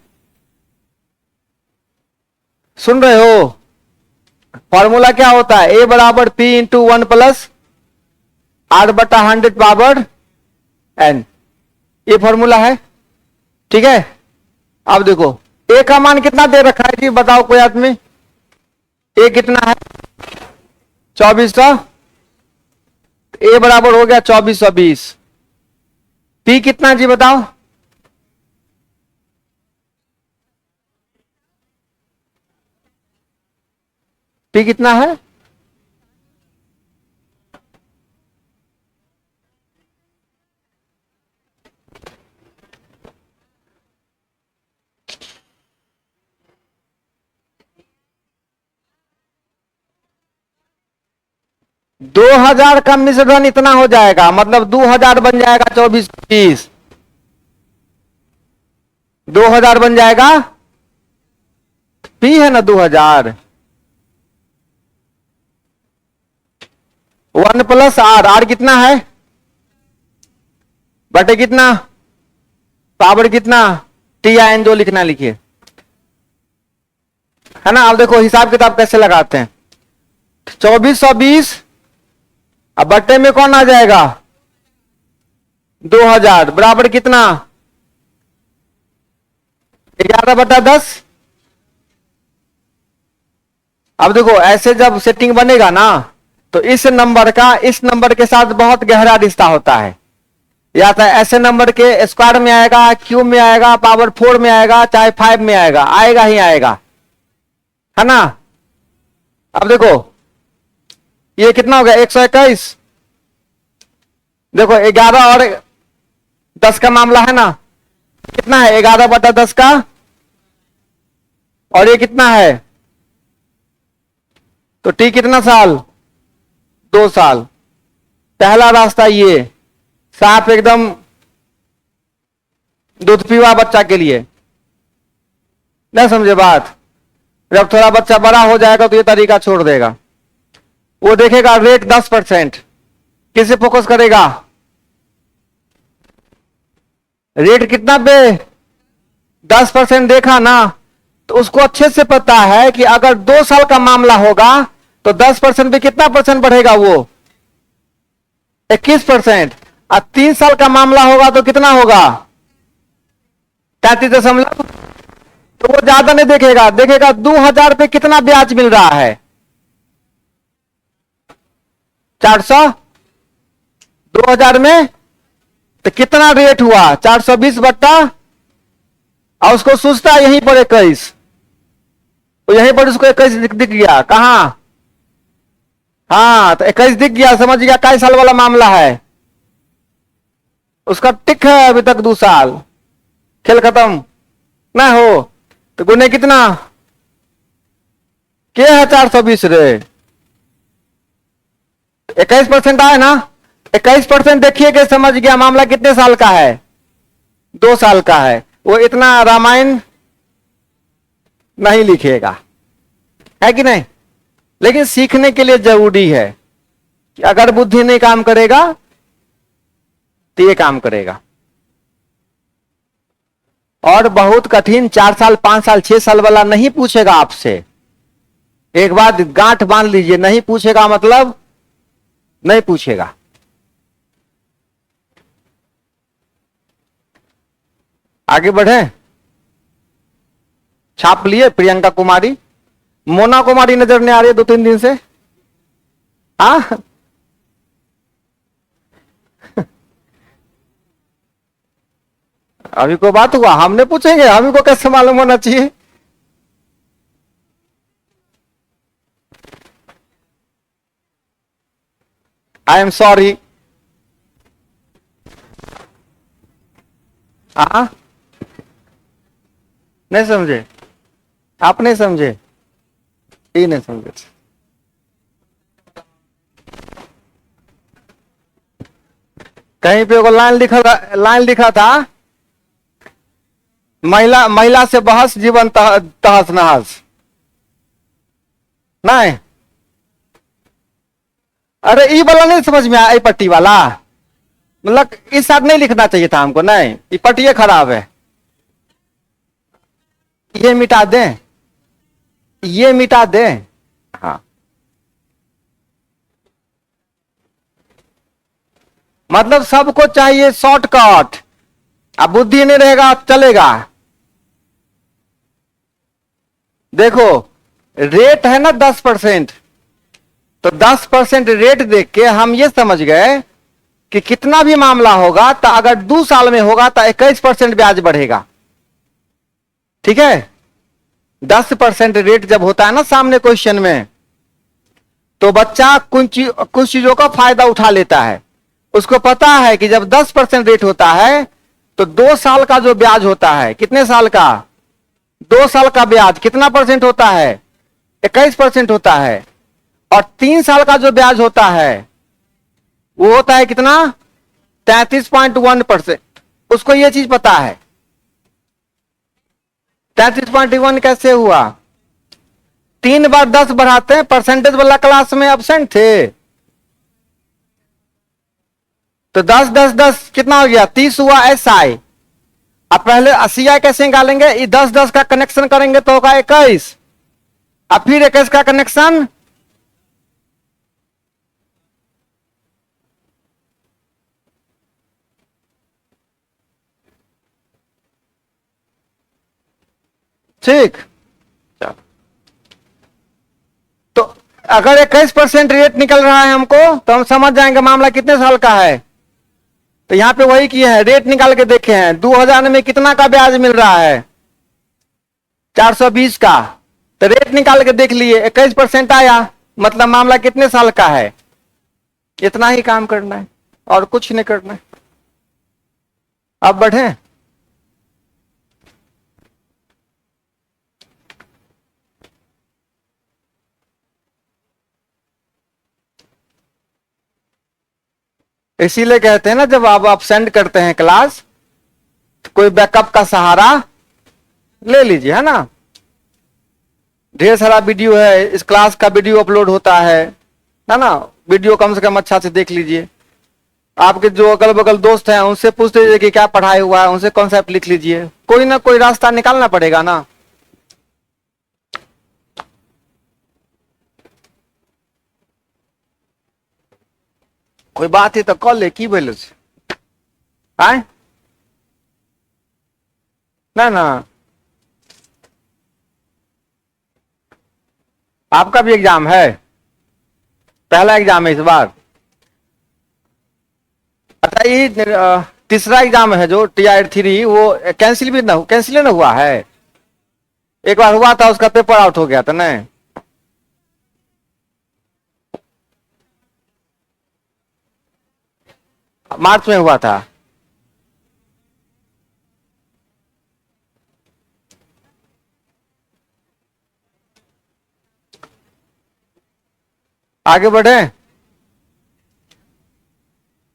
सुन रहे हो? फॉर्मूला क्या होता है? ए बराबर पी इंटू 1 प्लस आर बटा 100 पावर एन, ये फॉर्मूला है। ठीक है, अब देखो ए का मान कितना दे रखा है जी, बताओ कोई आदमी। ए कितना है? 2400। ए बराबर हो गया 2420। पी कितना जी बताओ? पी कितना है? दो 2000 का मिश्रण इतना हो जाएगा, मतलब 2000 बन जाएगा 2420। 2000 बन जाएगा। पी है ना 2000। 1 प्लस आर, आर कितना है? बटे कितना? पावर कितना? टी आई एन जो लिखना लिखिए, है ना। अब देखो हिसाब किताब कैसे लगाते हैं। 2420, अब बट्टे में कौन आ जाएगा? 2000 बराबर कितना? 11/10। अब देखो ऐसे जब सेटिंग बनेगा ना, तो इस नंबर का इस नंबर के साथ बहुत गहरा रिश्ता होता है। या तो ऐसे नंबर के स्क्वायर में आएगा, क्यूब में आएगा, पावर 4 में आएगा, चाहे 5 में आएगा, आएगा ही आएगा, है ना। अब देखो ये कितना हो गया? 121। देखो 11 और 10 का मामला है ना, कितना है? 11/10 का, और ये कितना है? तो टी कितना साल? 2 साल। पहला रास्ता ये साफ एकदम दूध पीवा बच्चा के लिए, नहीं समझे बात। जब थोड़ा बच्चा बड़ा हो जाएगा तो ये तरीका छोड़ देगा। वो देखेगा रेट 10%, किसे फोकस करेगा? रेट कितना पे? 10% देखा ना, तो उसको अच्छे से पता है कि अगर 2 साल का मामला होगा तो 10% पे कितना परसेंट बढ़ेगा? वो 21%। और 3 साल का मामला होगा तो कितना होगा? 33 दशमलव। तो वो ज्यादा नहीं देखेगा, देखेगा 2000 पे कितना ब्याज मिल रहा है? 400। 2000 में तो कितना रेट हुआ? 420 बट्टा, और उसको सोचता यहीं पर 21, तो यहीं पर उसको 21 दिख गया। कहां? हाँ, तो 21 दिख गया, समझ गया कई साल वाला मामला है। उसका टिक है अभी तक 2 साल, खेल खत्म ना हो। तो गुने कितना क्या है? 420 रे। 21% आए ना, 21% देखिए कि समझ गया मामला कितने साल का है? 2 साल का है। वो इतना रामायण नहीं लिखेगा, है कि नहीं। लेकिन सीखने के लिए जरूरी है कि अगर बुद्धि नहीं काम करेगा तो ये काम करेगा। और बहुत कठिन 4 साल 5 साल 6 साल वाला नहीं पूछेगा आपसे। एक बात गांठ बांध लीजिए, नहीं पूछेगा मतलब नहीं पूछेगा। आगे बढ़े। छाप लिए प्रियंका कुमारी। मोना कुमारी नजर नहीं आ रही है 2-3 दिन से। हाँ अभी को बात हुआ, हमने पूछेंगे, हमें को कैसे मालूम होना चाहिए? I am sorry. हाँ नहीं समझे? आप नहीं समझे? ये नहीं समझे। कहीं पे वो लाइन लिखा था, महिला महिला से बहस, जीवन तहस नहस। नहीं, अरे ई वाला नहीं समझ में आया, ई पट्टी वाला, मतलब इस साथ नहीं लिखना चाहिए था हमको। नहीं, ये पट्टी खराब है, ये मिटा दें, ये मिटा दें। हाँ, मतलब सबको चाहिए शॉर्टकट, अब बुद्धि नहीं रहेगा चलेगा। देखो रेट है ना 10%, तो 10% रेट देख के हम ये समझ गए कि कितना भी मामला होगा तो अगर 2 साल में होगा तो 21% ब्याज बढ़ेगा। ठीक है, 10% रेट जब होता है ना सामने क्वेश्चन में, तो बच्चा कुछ चीजों का फायदा उठा लेता है। उसको पता है कि जब 10% रेट होता है तो 2 साल का जो ब्याज होता है, कितने साल का, 2 साल का ब्याज कितना परसेंट होता है, 21% होता है। और 3 साल का जो ब्याज होता है वो होता है कितना, 33.1%। उसको ये चीज पता है। 33.1 कैसे हुआ, 3 बार 10 बढ़ाते हैं, परसेंटेज वाला क्लास में एब्सेंट थे, तो 10 10 10 कितना हो गया, 30 हुआ SI। अब पहले CI कैसे निकालेंगे, ये 10 10 का कनेक्शन करेंगे तो होगा 21, अब फिर 21 का कनेक्शन, ठीक। तो अगर 21% रेट निकल रहा है हमको तो हम समझ जाएंगे मामला कितने साल का है। तो यहां पे वही किए हैं, रेट निकाल के देखे हैं 2000 में कितना का ब्याज मिल रहा है, 420 का। तो रेट निकाल के देख लिए 21% आया, मतलब मामला कितने साल का है। इतना ही काम करना है और कुछ नहीं करना है। अब बढ़े, इसीलिए कहते हैं ना जब आप सेंड करते हैं क्लास तो कोई बैकअप का सहारा ले लीजिए, है ना। ढेर सारा वीडियो है, इस क्लास का वीडियो अपलोड होता है ना। वीडियो कम से कम अच्छा से देख लीजिए। आपके जो अगल बगल दोस्त हैं उनसे पूछ लीजिए कि क्या पढ़ाई हुआ है, उनसे कॉन्सेप्ट लिख लीजिए। कोई ना कोई रास्ता निकालना पड़ेगा ना। कोई बात ही तो कॉल ले की बोले आए ना ना। आपका भी एग्जाम है, पहला एग्जाम है इस बार। अच्छा, ये तीसरा एग्जाम है जो TI-3, वो कैंसिल ना हुआ है। एक बार हुआ था, उसका पेपर आउट हो गया था ना। मार्च में हुआ था। आगे बढ़े।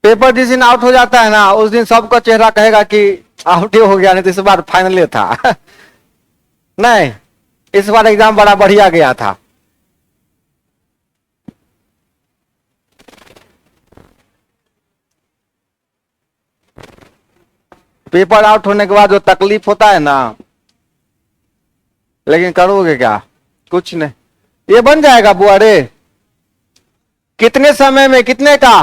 पेपर जिस दिन आउट हो जाता है ना उस दिन सबका चेहरा कहेगा कि आउट ही हो गया, नहीं तो इस बार फाइनल था। नहीं, इस बार एग्जाम बड़ा बढ़िया गया था। पेपर आउट होने के बाद जो तकलीफ होता है ना, लेकिन करोगे क्या, कुछ नहीं। ये बन जाएगा बुआ रे, कितने समय में, कितने का,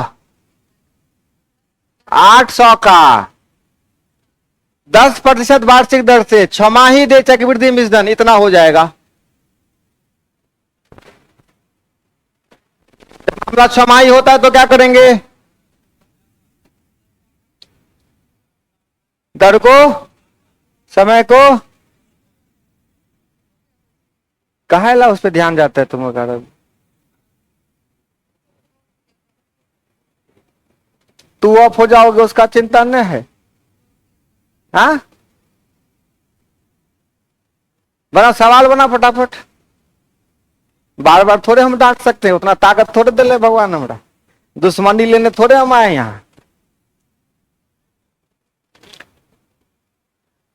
800 का, 10% वार्षिक दर से 6 दे चक्रवृद्धि मिश्रण, इतना हो जाएगा। जब मामला 6 होता है तो क्या करेंगे, दर को, समय को, कहा उस पर ध्यान जाता है तुम लोग। तू ऑफ हो जाओगे उसका चिंता नहीं है। हाँ, बड़ा सवाल बना फटाफट। बार बार थोड़े हम डांट सकते हैं, उतना ताकत थोड़े दे ले भगवान हमारा। दुश्मनी लेने थोड़े हम आए यहां।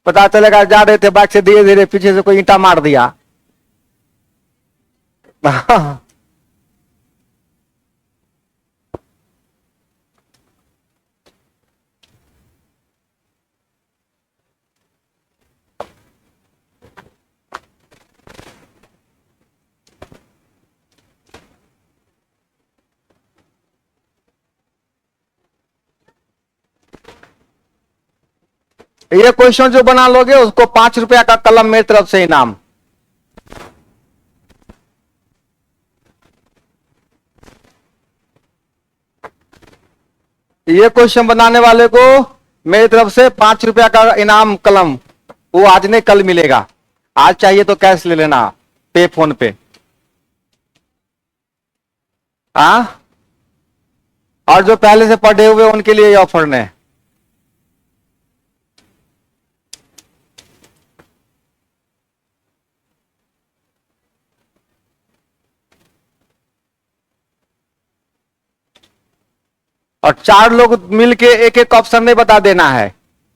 पता चलेगा जा रहे थे बाइक से, धीरे धीरे पीछे से कोई ईंटा मार दिया। ये क्वेश्चन जो बना लोगे उसको 5 रुपया का कलम मेरी तरफ से इनाम। ये क्वेश्चन बनाने वाले को मेरी तरफ से 5 रुपया का इनाम कलम, वो आज नहीं कल मिलेगा। आज चाहिए तो कैश ले लेना, पे फोन पे। हाँ, और जो पहले से पढ़े हुए उनके लिए ये ऑफर ने। और 4 लोग मिलके एक एक ऑप्शन नहीं बता देना है,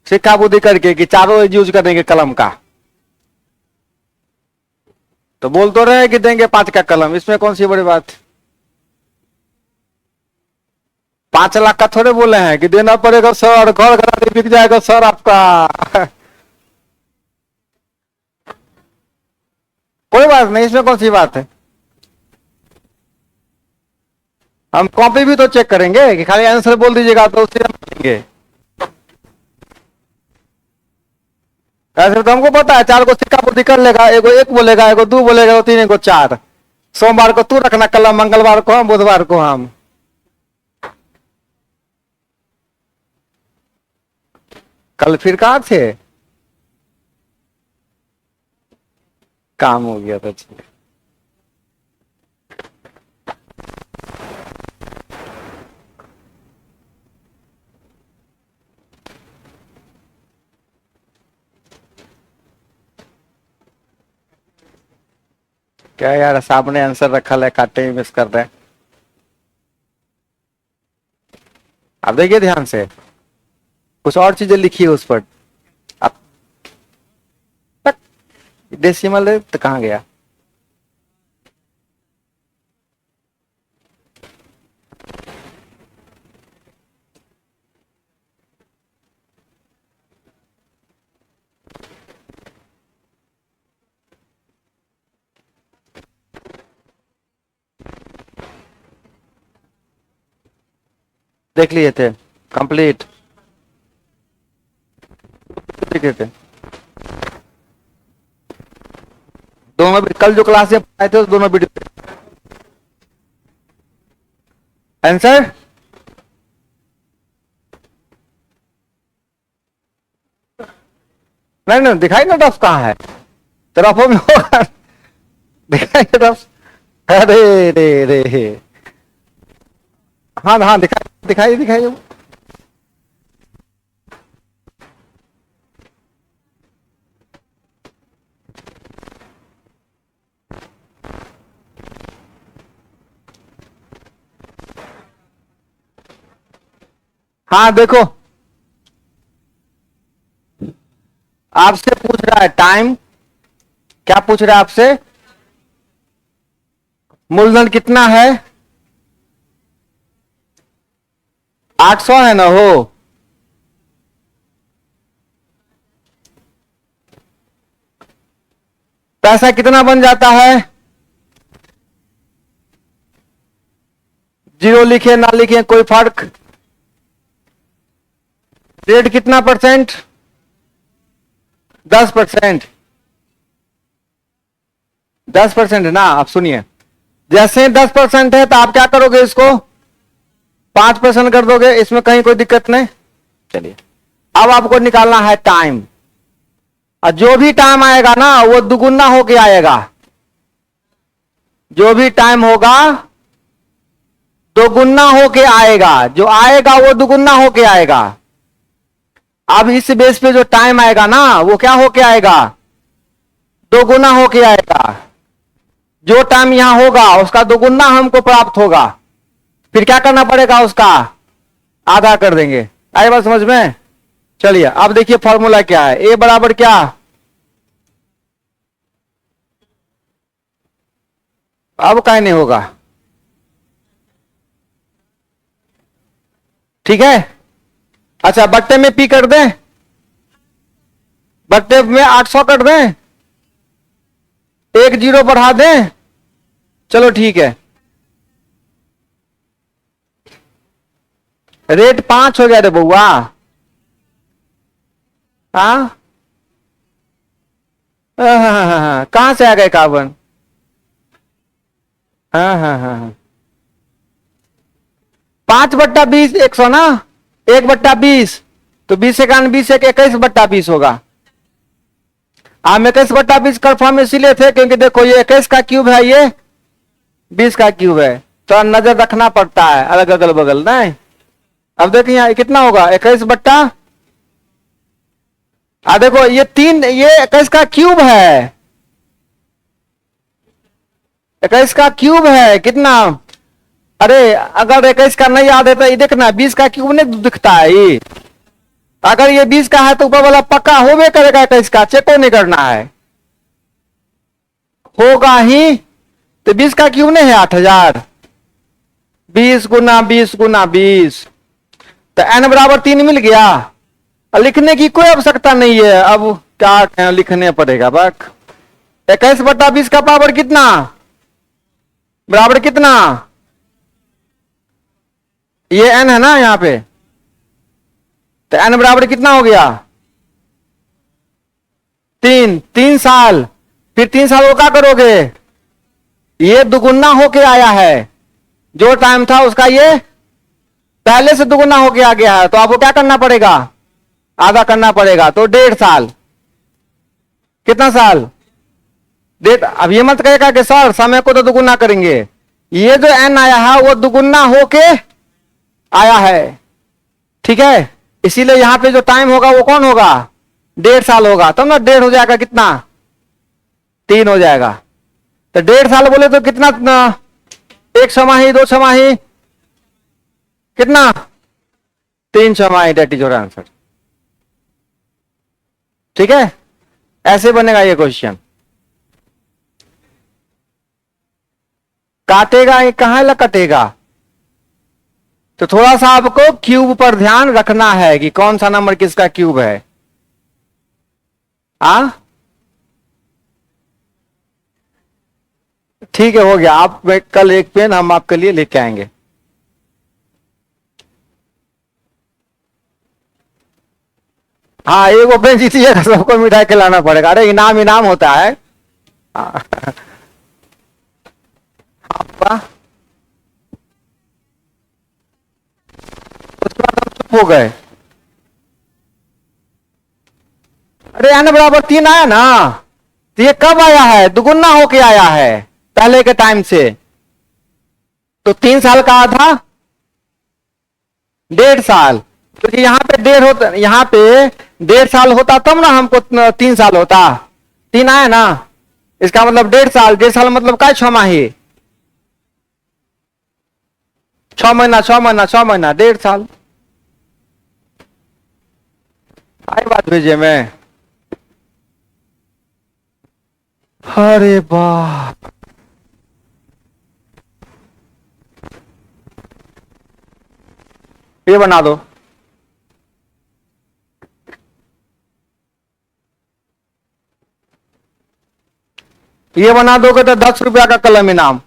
सिक्का बुद्धि करके कि चारों यूज करेंगे कलम का। तो बोल तो रहे कि देंगे 5 का कलम, इसमें कौन सी बड़ी बात। 5 लाख का थोड़े बोले हैं कि देना पड़ेगा सर, घर घर बिक जाएगा सर आपका। कोई बात नहीं, इसमें कौन सी बात है। हम कॉपी भी तो चेक करेंगे कि खाली आंसर बोल दीजिएगा तो उससे हम देंगे। ऐसे तो हमको पता है 4 को सिक्का बुद्धि कर लेगा, एगो 1 बोलेगा, एगो 2 बोलेगा, एगो 3, एगो 4। सोमवार को तू रखना कलम, मंगलवार को हम, बुधवार को हम। कल फिर कहां थे, काम हो गया था। क्या यार, सामने आंसर रखा है, काटे ही मिस कर रहे हैं। अब देखिए ध्यान से, कुछ और चीजें लिखी है उस पर। अब डेसिमल है तो कहां गया। देख लिए थे कंप्लीट, देखे थे दोनों। कल जो क्लास में पढ़ाए थे उस दोनों वीडियो आंसर। नहीं नहीं दिखाई ना रफ कहाँ है, तो रफों में होगा। दिखाई रफ, अरे रे रे, हाँ हाँ दिखाई दिखाई दिखाई। हाँ देखो, आपसे पूछ रहा है टाइम, क्या पूछ रहा है आपसे, मूलधन कितना है, 800 है ना हो। पैसा कितना बन जाता है, 0 लिखे ना लिखे कोई फर्क। रेट कितना परसेंट, 10%। 10% है ना। आप सुनिए, जैसे 10% है तो आप क्या करोगे, इसको 5% कर दोगे, इसमें कहीं कोई दिक्कत नहीं। चलिए अब आपको निकालना है टाइम, और जो भी टाइम आएगा ना वो दुगुना होके आएगा। जो भी टाइम होगा दोगुना होके आएगा, जो आएगा वो दुगुना होके आएगा। अब इस बेस पे जो टाइम आएगा ना वो क्या होके आएगा, दोगुना होके आएगा। जो टाइम यहां होगा उसका दोगुना हमको प्राप्त होगा, फिर क्या करना पड़ेगा, उसका आधा कर देंगे। आई बात समझ में। चलिए अब देखिए फॉर्मूला क्या है, ए बराबर क्या, अब क्या नहीं होगा, ठीक है। अच्छा बट्टे में पी कर दें, बट्टे में 800 कर दें, एक जीरो बढ़ा दें, चलो ठीक है, रेट 5 हो गया रे बउआ। हाँ हाँ, कहां से आ गए कार्बन, हाँ हाँ हाँ हाँ, 5/20 100 ना, 1/20, तो 20 एक 20 एक 21/20 होगा। हम 21/20 कन्फर्म इसीलिए थे क्योंकि देखो ये 21 का क्यूब है, ये 20 का क्यूब है, तो नजर रखना पड़ता है अलग अगल बगल नहीं। अब देखिए यहाँ कितना होगा, 21 देखो ये 3, ये 21 का क्यूब है, 21 का क्यूब है कितना, अरे अगर 21 का नहीं याद है तो ये देखना 20 का क्यूब नहीं दिखता है ये, अगर ये 20 का है तो ऊपर वाला पक्का होवे करेगा, 21 का चेक नहीं करना है, होगा ही, तो 20 का क्यूब नहीं है 8000, 20 × 20 × 20, तो n बराबर 3 मिल गया। लिखने की कोई आवश्यकता नहीं है, अब क्या लिखने पड़ेगा बक, 21/20 का पावर कितना, बराबर कितना, ये n है ना यहाँ पे, तो n बराबर कितना हो गया, 3 साल, फिर 3 साल को क्या करोगे, ये दुगुना होके आया है, जो टाइम था उसका ये पहले से दुगुना होके आ गया है, तो आपको क्या करना पड़ेगा, आधा करना पड़ेगा, तो 1.5 साल, कितना साल, डेढ़। अब ये मत कहेगा कि सर समय को तो दुगुना करेंगे, ये जो n आया है वो दुगुना होके आया है, ठीक है, इसीलिए यहां पे जो टाइम होगा वो कौन होगा, 1.5 साल होगा, तब ना 1.5 हो जाएगा कितना, 3 हो जाएगा, तो 1.5 साल बोले तो कितना, एक छमाही, 2 छमाही, कितना, 3 छमाही, डेट इज योर आंसर, ठीक है, ऐसे बनेगा ये क्वेश्चन। काटेगा ये कहां ला कटेगा, तो थोड़ा सा आपको क्यूब पर ध्यान रखना है कि कौन सा नंबर किसका क्यूब है, आ ठीक है, हो गया, आप कल एक पेन हम आपके लिए लेके आएंगे। हाँ एक वो पेन जीतिएगा सबको मिठाई खिलाना पड़ेगा, अरे इनाम इनाम होता है। हाँ, आपका उसके बाद हम चुप हो गए, अरे n बराबर 3 आया ना, तो ये कब आया है, दुगुना होके आया है पहले के टाइम से, तो 3 साल का आधा 1.5 साल, क्योंकि यहाँ पे 1.5 होता, यहाँ पे 1.5 साल होता तब ना हमको 3 साल होता, 3 आया ना, इसका मतलब 1.5 साल, 1.5 साल मतलब क्या, 6 माही, 6 महीना 6 महीना 6 महीना, 1.5 साल, आई बात भेजे में, अरे बाप, ये बना दो, ये बना दोगे तो 10 रुपया का कलम इनाम।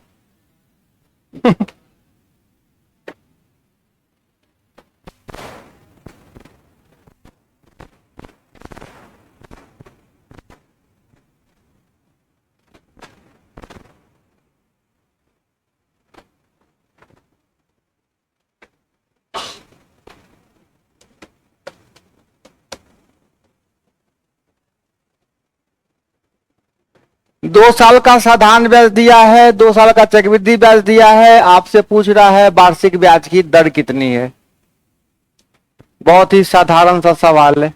2 साल का साधारण ब्याज दिया है, 2 साल का चक्रवृद्धि ब्याज दिया है, आपसे पूछ रहा है वार्षिक ब्याज की दर कितनी है, बहुत ही साधारण सा सवाल है।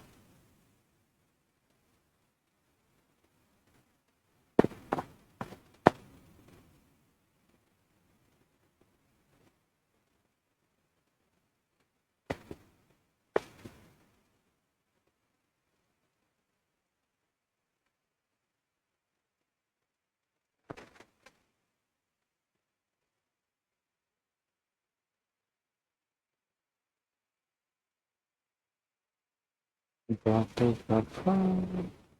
बातें करता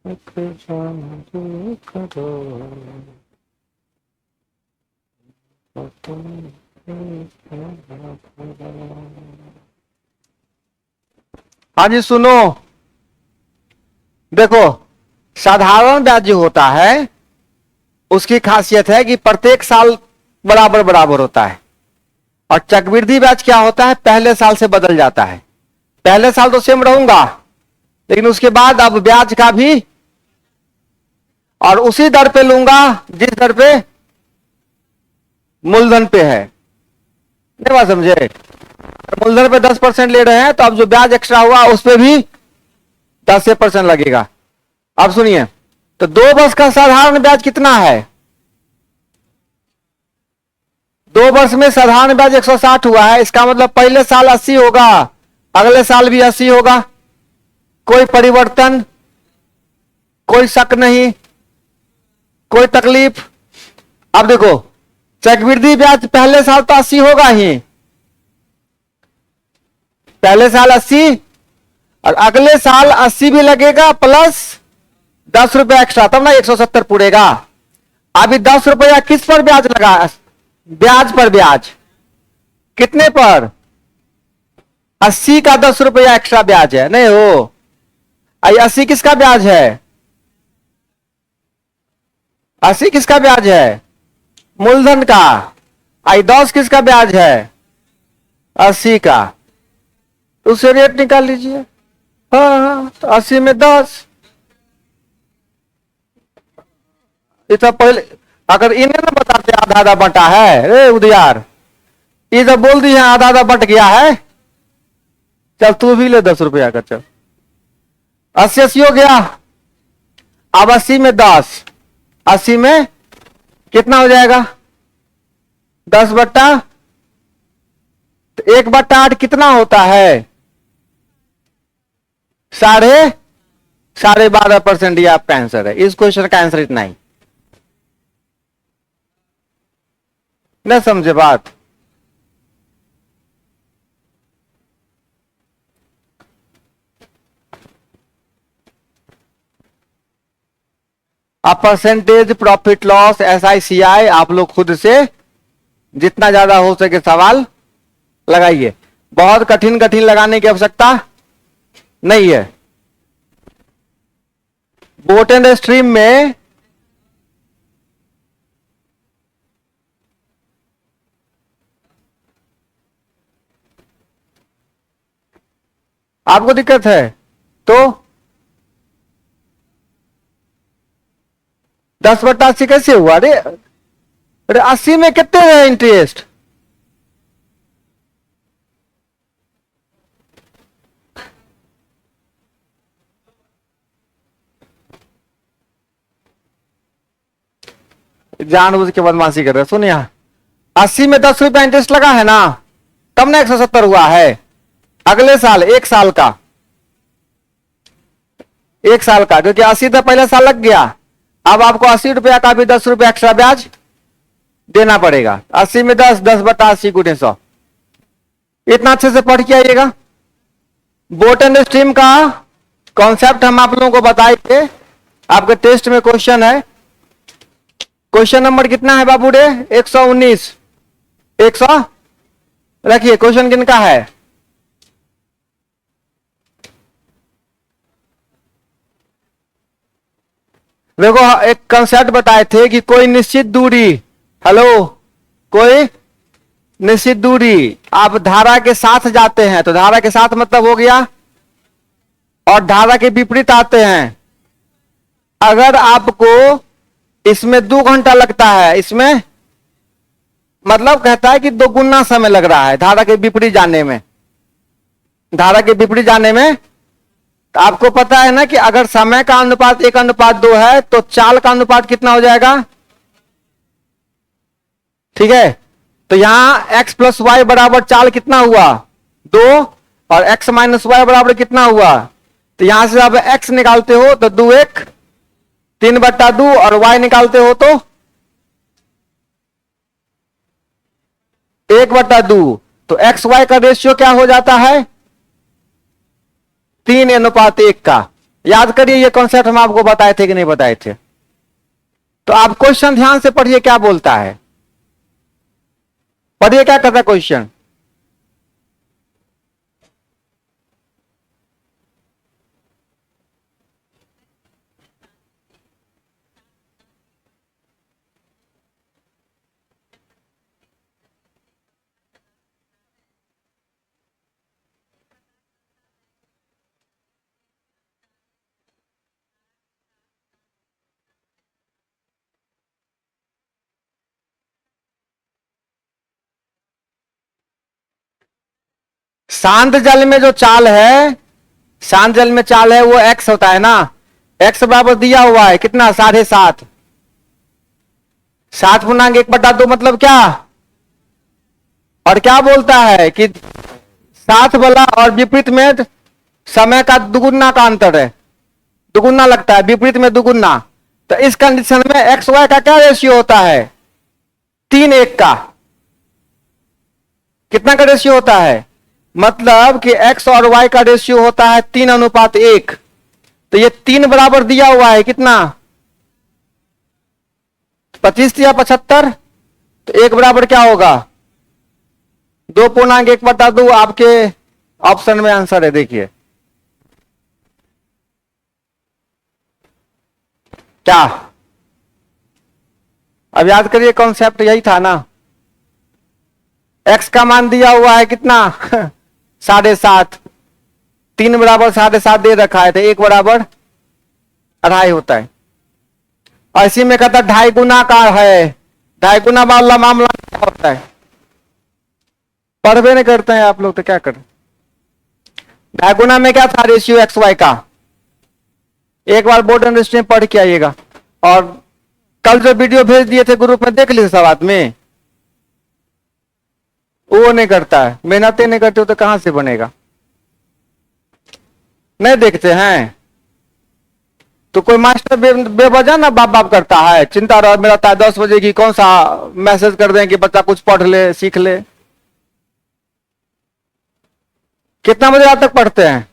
एक जादू करो, हाँ जी सुनो, देखो साधारण ब्याज जो होता है उसकी खासियत है कि प्रत्येक साल बराबर बराबर होता है, और चक्रवृद्धि ब्याज क्या होता है, पहले साल से बदल जाता है। पहले साल तो सेम रहूंगा, लेकिन उसके बाद अब ब्याज का भी, और उसी दर पे लूंगा जिस दर पे मूलधन पे है। नहीं बात समझे? मूलधन पे 10% ले रहे हैं तो अब जो ब्याज एक्स्ट्रा हुआ उस पे भी 10% लगेगा। अब सुनिए, तो 2 वर्ष का साधारण ब्याज कितना है? 2 वर्ष में साधारण ब्याज 160 हुआ है, इसका मतलब पहले साल 80 होगा, अगले साल भी 80 होगा। कोई परिवर्तन, कोई शक नहीं, कोई तकलीफ। अब देखो, चक्रवृद्धि ब्याज पहले साल तो 80 होगा ही, पहले साल 80 और अगले साल 80 भी लगेगा प्लस 10 रुपया एक्स्ट्रा, तब ना 170 पूरेगा। अभी 10 रुपया किस पर ब्याज लगा? ब्याज पर ब्याज। कितने पर? 80 का 10 रुपया एक्स्ट्रा ब्याज है, नहीं हो? आई 80 किसका ब्याज है? 80 किसका ब्याज है? मूलधन का। आई 10 किसका ब्याज है? 80 का। उससे रेट निकाल लीजिए। हाँ हाँ, तो 80 में 10। इतना पहले अगर इन्हें ना बताते आधा आधा बटा है, रे उदियार, ये जब बोल दिए आधा आधा बट गया है, चल तू भी ले 10 रुपया का, चल 80 हो गया। अब 80 में 10, 80 में कितना हो जाएगा? 10 बट्टा, तो 1/8 कितना होता है? 12.5%। ये आपका आंसर है, इस क्वेश्चन का आंसर इतना ही। न समझे बात? अब परसेंटेज प्रॉफिट लॉस SICI आप लोग खुद से जितना ज्यादा हो सके सवाल लगाइए। बहुत कठिन कठिन लगाने की आवश्यकता नहीं है। बोट एंड स्ट्रीम में आपको दिक्कत है तो 10/80 कैसे हुआ? अरे अरे 80 में कितने है इंटरेस्ट? जानबूझ के बदमाशी कर रहे। सुन यहां, 80 में 10 रुपया इंटरेस्ट लगा है ना, तब ना 170 हुआ है। अगले साल, एक साल का, एक साल का, क्योंकि 80 तो पहले साल लग गया। अब आपको 80 रुपया का भी 10 रुपया एक्स्ट्रा ब्याज देना पड़ेगा। 80 में 10, 10/80 गुणे 100। इतना अच्छे से पढ़ के आइएगा। बोट एंड स्ट्रीम का कॉन्सेप्ट हम आप लोगों को बताएंगे। आपके टेस्ट में क्वेश्चन है। क्वेश्चन नंबर कितना है बाबू रे? 119। 100 रखिए। क्वेश्चन किनका है? देखो, एक कंसेप्ट बताए थे कि कोई निश्चित दूरी, हेलो, कोई निश्चित दूरी आप धारा के साथ जाते हैं तो धारा के साथ मतलब हो गया, और धारा के विपरीत आते हैं। अगर आपको इसमें 2 घंटा लगता है, इसमें मतलब कहता है कि 2 गुना समय लग रहा है धारा के विपरीत जाने में। धारा के विपरीत जाने में तो आपको पता है ना कि अगर समय का अनुपात 1:2 है तो चाल का अनुपात कितना हो जाएगा? ठीक है, तो यहां x + y बराबर चाल कितना हुआ? 2, और x - y बराबर कितना हुआ? तो यहां से आप x निकालते हो तो 2 1 3/2, और y निकालते हो तो 1/2। तो x y का रेशियो क्या हो जाता है? 3:1 का। याद करिए ये कॉन्सेप्ट हम आपको बताए थे कि नहीं बताए थे। तो आप क्वेश्चन ध्यान से पढ़िए क्या बोलता है, पढ़िए क्या कहता है क्वेश्चन। शांत जल में जो चाल है, शांत जल में चाल है वो x होता है ना। x बराबर दिया हुआ है कितना, 7.5। 7/1/2 मतलब क्या, और क्या बोलता है कि साथ वाला और विपरीत में समय का दुगुना का अंतर है, दुगुना लगता है, विपरीत में दुगुना। तो इस कंडीशन में एक्स वाई का क्या रेशियो होता है, 3:1 का। कितना का रेशियो होता है, मतलब कि x और y का रेशियो होता है 3:1। तो ये 3 बराबर दिया हुआ है कितना, 25 या 75। तो 1 बराबर क्या होगा, 2.1/2। आपके ऑप्शन में आंसर है, देखिए क्या। अब याद करिए कॉन्सेप्ट यही था ना। x का मान दिया हुआ है कितना 7.5। 3 बराबर 7.5 दे रखा है, तो 1 बराबर 2.5 होता है। और इसी में कहता 2.5 गुना का है, 2.5 गुना वाला मामला क्या होता है, पढ़वे नहीं करते हैं आप लोग तो क्या करें। 2.5 गुना में क्या था रेशियो एक्स वाई का, एक बार बोर्ड एंड रजिस्टर में पढ़ के आइएगा। और कल जो वीडियो भेज दिए थे ग्रुप में देख लीजिए सब आदमी, वो नहीं करता है, मेहनतें नहीं करते हो तो कहां से बनेगा, नहीं देखते हैं। तो कोई मास्टर बेवजह ना बाप बाप करता है, चिंता रह में रहता है 10 बजे की कौन सा मैसेज कर दें कि बच्चा कुछ पढ़ ले सीख ले। कितना बजे रात तक पढ़ते हैं,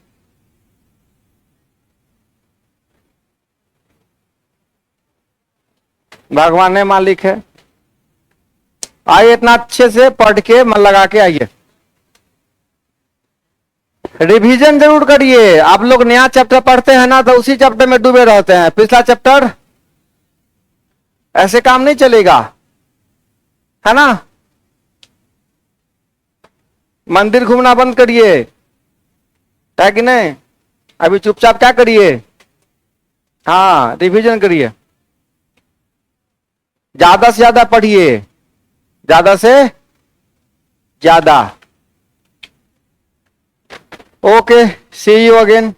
भगवान ने मालिक है। आइए इतना अच्छे से पढ़ के मन लगा के आइए, रिवीजन जरूर करिए। आप लोग नया चैप्टर पढ़ते हैं ना तो उसी चैप्टर में डूबे रहते हैं, पिछला चैप्टर ऐसे काम नहीं चलेगा, है ना। मंदिर घूमना बंद करिए, है कि नहीं। अभी चुपचाप क्या करिए, हाँ रिवीजन करिए, ज्यादा से ज्यादा पढ़िए, ज्यादा से ज्यादा। Okay, see you again.